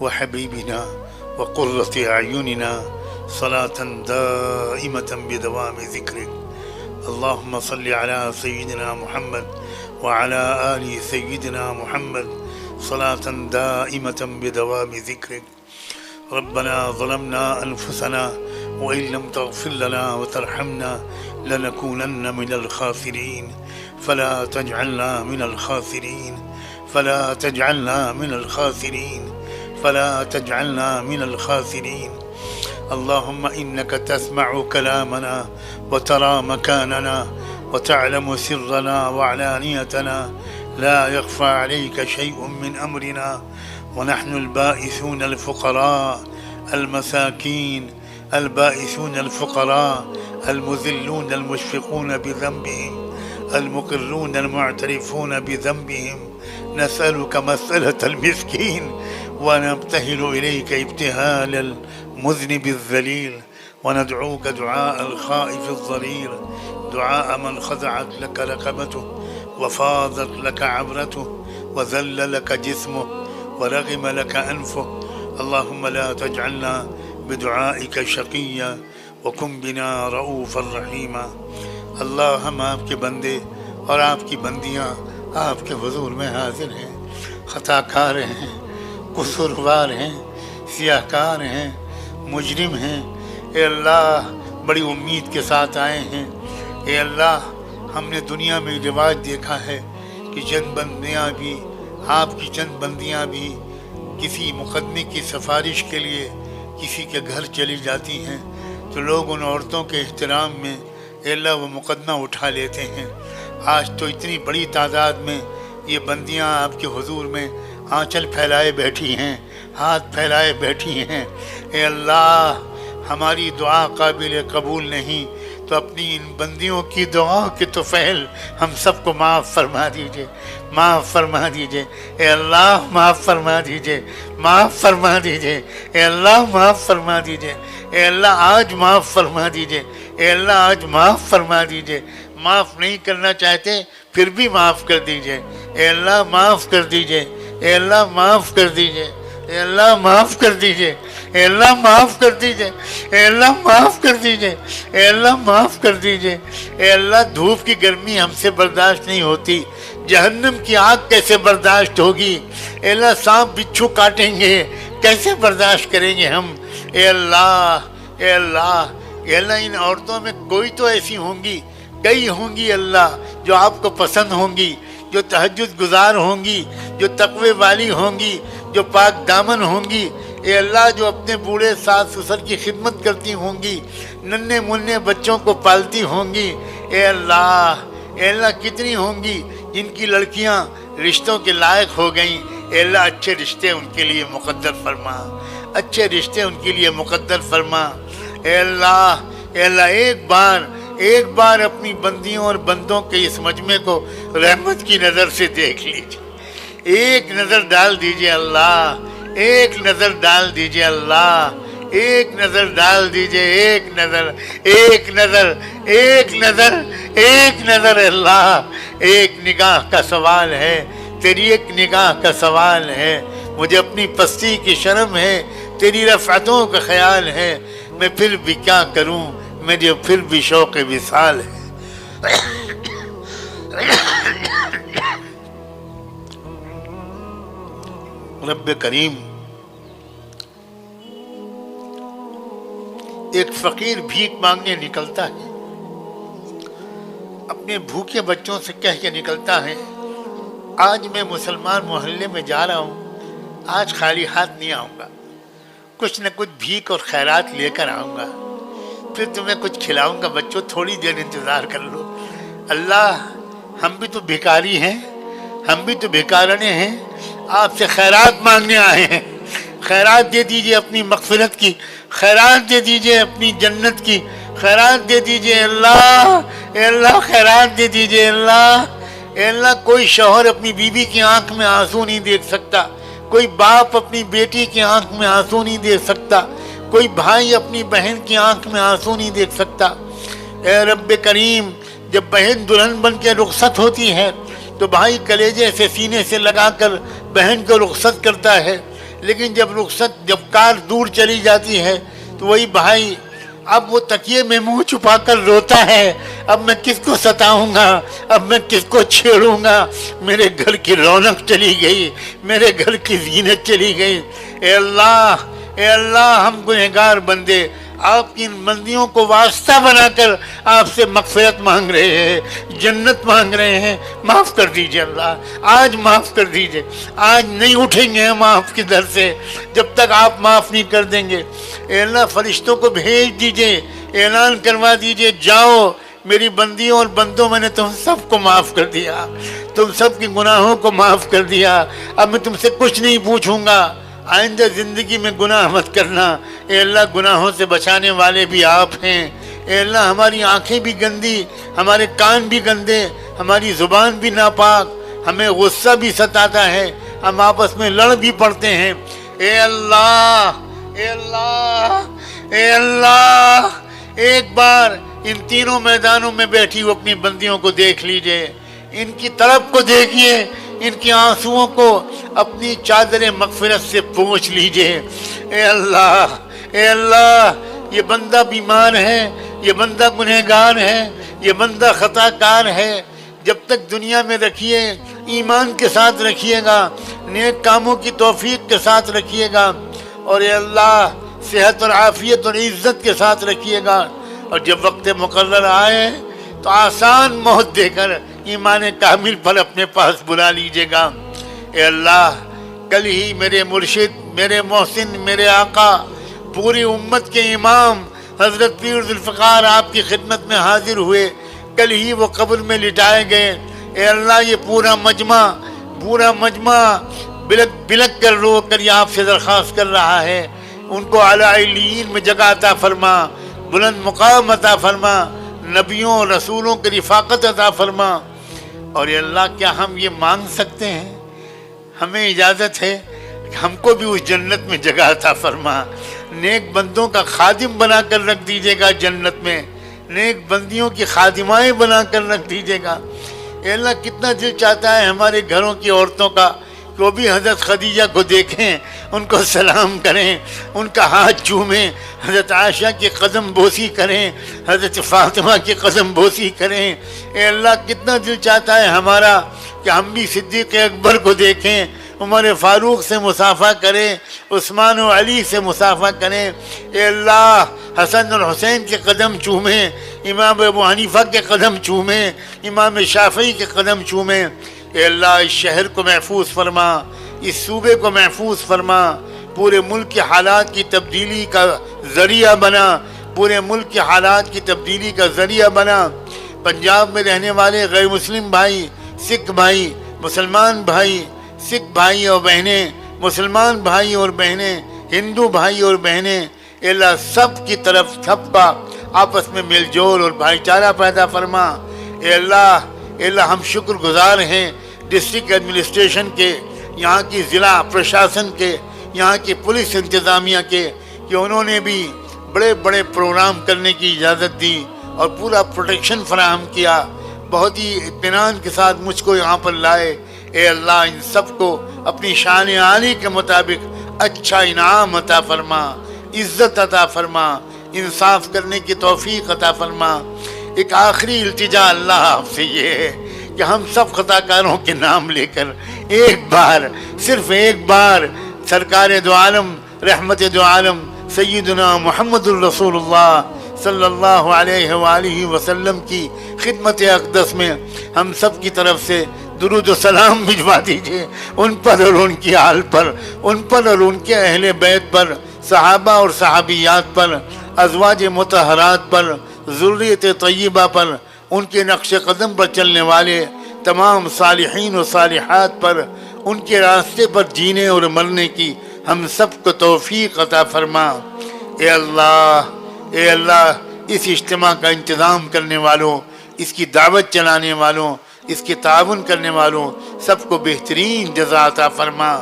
وحبیبنا وقرۃ اعیننا صلاة دائمة بدوام ذکرک۔ اللهم صل على سيدنا محمد وعلى آل سيدنا محمد صلاة دائمة بدوام ذكرك۔ ربنا ظلمنا أنفسنا وإن لم تغفر لنا وترحمنا لنكونن من الخاسرين، فلا تجعلنا من الخاسرين، فلا تجعلنا من الخاسرين، فلا تجعلنا من الخاسرين۔ اللهم إنك تسمع كلامنا وترى مكاننا وتعلم سرنا وعلانيتنا، لا يخفى عليك شيء من أمرنا، ونحن البائسون الفقراء المساكين، البائسون الفقراء المذلون المشفقون بذنبهم، المقرون المعترفون بذنبهم، نسألك مسألة المسكين ونبتهل إليك ابتهال المذنب الذليل، وندعوك دعاء الخائف الضرير، دعاء من خضعت لك رقبته وفاضت لك عبرته وذل لك جسمه ورغم لك أنفه۔ اللهم لا تجعلنا بدعائك شقيا وكن بنا رؤوفا رحيما۔ اللہ، ہم آپ کے بندے اور آپ کی بندیاں آپ کے حضور میں حاضر ہیں، خطا کار ہیں، قصوروار ہیں، سیاہ کار ہیں، مجرم ہیں۔ اے اللہ، بڑی امید کے ساتھ آئے ہیں۔ اے اللہ، ہم نے دنیا میں رواج دیکھا ہے کہ چند بندیاں بھی، آپ کی چند بندیاں بھی کسی مقدمے کی سفارش کے لیے کسی کے گھر چلی جاتی ہیں تو لوگ ان عورتوں کے احترام میں اے اللہ وہ مقدمہ اٹھا لیتے ہیں۔ آج تو اتنی بڑی تعداد میں یہ بندیاں آپ کے حضور میں آنچل پھیلائے بیٹھی ہیں، ہاتھ پھیلائے بیٹھی ہیں۔ اے اللہ، ہماری دعا قابل قبول نہیں تو اپنی ان بندیوں کی دعاؤں کے طفیل ہم سب کو معاف فرما دیجئے، معاف فرما دیجئے۔ اے اللہ معاف فرما دیجئے، معاف فرما دیجئے۔ اے اللہ معاف فرما دیجئے۔ اے اللہ آج معاف فرما دیجئے۔ اے اللہ آج معاف فرما دیجئے۔ معاف نہیں کرنا چاہتے پھر بھی معاف کر دیجئے۔ اے اللہ معاف کر دیجئے۔ اے اللہ معاف کر دیجئے۔ اے اللہ معاف کر دیجئے۔ اے اللہ معاف کر دیجئے۔ اے اللہ معاف کر دیجئے۔ اے اللہ معاف کر دیجئے۔ اے اللہ، دھوپ کی گرمی ہم سے برداشت نہیں ہوتی، جہنم کی آگ کیسے برداشت ہوگی؟ اے اللہ، سانپ بچھو کاٹیں گے کیسے برداشت کریں گے ہم؟ اے اللہ، اے اللہ، اے اللہ، ان عورتوں میں کوئی تو ایسی ہوں گی، کئی ہوں گی اللہ، جو آپ کو پسند ہوں گی، جو تہجد گزار ہوں گی، جو تقوی والی ہوں گی، جو پاک دامن ہوں گی۔ اے اللہ، جو اپنے بوڑھے ساس سسر کی خدمت کرتی ہوں گی، ننھے منھے بچوں کو پالتی ہوں گی۔ اے اللہ، اے اللہ، کتنی ہوں گی جن کی لڑکیاں رشتوں کے لائق ہو گئیں۔ اے اللہ، اچھے رشتے ان کے لیے مقدر فرما، اچھے رشتے ان کے لیے مقدر فرما۔ اے اللہ، اے اللہ، ایک بار اپنی بندیوں اور بندوں کے اس مجمع کو رحمت کی نظر سے دیکھ لیجیے، ایک نظر ڈال دیجیے اللہ، ایک نظر ڈال دیجیے اللہ، ایک نظر ڈال دیجیے، ایک نظر، ایک نظر، ایک نظر، ایک نظر۔ اللہ، ایک نگاہ کا سوال ہے، تیری ایک نگاہ کا سوال ہے۔ مجھے اپنی پستی کی شرم ہے، تیری رفعتوں کا خیال ہے، میں پھر بھی کیا کروں، مجھے پھر بھی شوق وصال ہے۔ رب کریم، ایک فقیر بھیک مانگنے نکلتا ہے، اپنے بھوکے بچوں سے کہہ کے نکلتا ہے، آج میں مسلمان محلے میں جا رہا ہوں، آج خالی ہاتھ نہیں آؤں گا، کچھ نہ کچھ بھیک اور خیرات لے کر آؤں گا، پھر تمہیں کچھ کھلاؤں گا، بچوں تھوڑی دیر انتظار کر لو۔ اللہ ہم بھی تو بھکاری ہیں، ہم بھی تو بھکارنے ہیں، آپ سے خیرات مانگنے آئے ہیں، خیرات دے دیجئے اپنی مغفرت کی، خیرات دے دیجئے اپنی جنت کی، خیرات دے دیجئے اللہ، اے اللہ خیرات دے دیجئے اللہ۔ اے اللہ کوئی شوہر اپنی بیوی کی آنکھ میں آنسو نہیں دیکھ سکتا، کوئی باپ اپنی بیٹی کی آنکھ میں آنسو نہیں دیکھ سکتا، کوئی بھائی اپنی بہن کی آنکھ میں آنسو نہیں دیکھ سکتا۔ اے رب کریم، جب بہن دلہن بن کے رخصت ہوتی ہے تو بھائی کلیجے سے سینے سے لگا کر بہن کو رخصت کرتا ہے، لیکن جب کار دور چلی جاتی ہے تو وہی بھائی اب وہ تکیے میں منہ چھپا کر روتا ہے، اب میں کس کو ستاؤں گا، اب میں کس کو چھیڑوں گا، میرے گھر کی رونق چلی گئی، میرے گھر کی زینت چلی گئی۔ اے اللہ ہم گنہگار بندے آپ کی ان بندیوں کو واسطہ بنا کر آپ سے مغفرت مانگ رہے ہیں، جنت مانگ رہے ہیں، معاف کر دیجئے اللہ، آج معاف کر دیجئے، آج نہیں اٹھیں گے ہم آپ کے در سے جب تک آپ معاف نہیں کر دیں گے۔ اے اللہ فرشتوں کو بھیج دیجئے، اعلان کروا دیجئے، جاؤ میری بندیوں اور بندوں، میں نے تم سب کو معاف کر دیا، تم سب کی گناہوں کو معاف کر دیا، اب میں تم سے کچھ نہیں پوچھوں گا، آئندہ زندگی میں گناہ مت کرنا۔ اے اللہ گناہوں سے بچانے والے بھی آپ ہیں۔ اے اللہ ہماری آنکھیں بھی گندی، ہمارے کان بھی گندے، ہماری زبان بھی ناپاک، ہمیں غصہ بھی ستاتا ہے، ہم آپس میں لڑ بھی پڑتے ہیں۔ اے اللہ اے اللہ اے اللہ ایک بار ان تینوں میدانوں میں بیٹھی ہوئی اپنی بندیوں کو دیکھ لیجئے، ان کی طرف کو دیکھیے، ان کی آنسوؤں کو اپنی چادر مغفرت سے پوچھ لیجئے۔ اے اللہ یہ بندہ بیمار ہے، یہ بندہ گنہگار ہے، یہ بندہ خطا کار ہے، جب تک دنیا میں رکھیے ایمان کے ساتھ رکھیے گا، نیک کاموں کی توفیق کے ساتھ رکھیے گا، اور اے اللہ صحت اور عافیت اور عزت کے ساتھ رکھیے گا، اور جب وقت مقرر آئے تو آسان موت دے کر ایمان کامل پر اپنے پاس بلا لیجئے گا۔ اے اللہ کل ہی میرے مرشد، میرے محسن، میرے آقا، پوری امت کے امام حضرت پیر ذوالفقار آپ کی خدمت میں حاضر ہوئے، کل ہی وہ قبر میں لٹائے گئے۔ اے اللہ یہ پورا مجمع بلک کر رو کر یہ آپ سے درخواست کر رہا ہے، ان کو اعلی علیین میں جگہ عطا فرما، بلند مقام عطا فرما، نبیوں اور رسولوں کی رفاقت عطا فرما۔ اور اے اللہ کیا ہم یہ مانگ سکتے ہیں؟ ہمیں اجازت ہے کہ ہم کو بھی اس جنت میں جگہ عطا فرما، نیک بندوں کا خادم بنا کر رکھ دیجیے گا جنت میں، نیک بندیوں کی خادمائیں بنا کر رکھ دیجیے گا۔ اے اللہ کتنا دل چاہتا ہے ہمارے گھروں کی عورتوں کا کہ وہ بھی حضرت خدیجہ کو دیکھیں، ان کو سلام کریں، ان کا ہاتھ چومیں، حضرت عائشہ کی قدم بوسی کریں، حضرت فاطمہ کی قدم بوسی کریں۔ اے اللہ کتنا دل چاہتا ہے ہمارا کہ ہم بھی صدیق اکبر کو دیکھیں، عمر فاروق سے مصافحہ کریں، عثمان و علی سے مصافحہ کریں۔ اے اللہ حسن اور حسین کے قدم چومیں، امام ابو حنیفہ کے قدم چومیں، امام شافعی کے قدم چومیں۔ اے اللہ اس شہر کو محفوظ فرما، اس صوبے کو محفوظ فرما، پورے ملک کے حالات کی تبدیلی کا ذریعہ بنا، پورے ملک کے حالات کی تبدیلی کا ذریعہ بنا۔ پنجاب میں رہنے والے غیر مسلم بھائی، سکھ بھائی، مسلمان بھائی، سکھ بھائی اور بہنیں، مسلمان بھائی اور بہنیں، ہندو بھائی اور بہنیں، اے اللہ سب کی طرف سب کا آپس میں میل جول اور بھائی چارہ پیدا فرما۔ اے اللہ ہم شکر گزار ہیں ڈسٹرکٹ ایڈمنسٹریشن کے، یہاں کی ضلع پرشاسن کے، یہاں کی پولیس انتظامیہ کے، کہ انہوں نے بھی بڑے بڑے پروگرام کرنے کی اجازت دی اور پورا پروٹیکشن فراہم کیا، بہت ہی اطمینان کے ساتھ مجھ کو یہاں پر لائے۔ اے اللہ ان سب کو اپنی شان عالی کے مطابق اچھا انعام عطا فرما، عزت عطا فرما، انصاف کرنے کی توفیق عطا فرما۔ ایک آخری التجا اللہ آپ سے یہ ہے کہ ہم سب خطا کاروں کے نام لے کر ایک بار، صرف ایک بار سرکار دو عالم، رحمت دو عالم سیدنا محمد الرسول اللہ صلی اللہ علیہ وآلہ وسلم کی خدمت اقدس میں ہم سب کی طرف سے درود و سلام بھجوا دیجئے ان پر اور ان کی آل پر، ان پر اور ان کے اہل بیت پر، صحابہ اور صحابیات پر، ازواج مطہرات پر، ذریت طیبہ پر، ان کے نقش قدم پر چلنے والے تمام صالحین و صالحات پر، ان کے راستے پر جینے اور مرنے کی ہم سب کو توفیق عطا فرما۔ اے اللہ اس اجتماع کا انتظام کرنے والوں، اس کی دعوت چلانے والوں، اس کے تعاون کرنے والوں سب کو بہترین جزا عطا فرما۔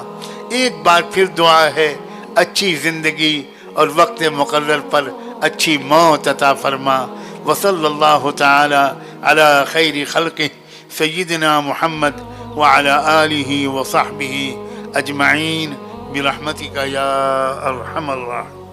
ایک بار پھر دعا ہے اچھی زندگی اور وقت مقرر پر اچھی موت عطا فرما۔ وصلی اللہ تعالی علی خیر خلقہ سیدنا محمد وعلی آلہ وصحبہ اجمعین برحمتک یا ارحم الراحمین۔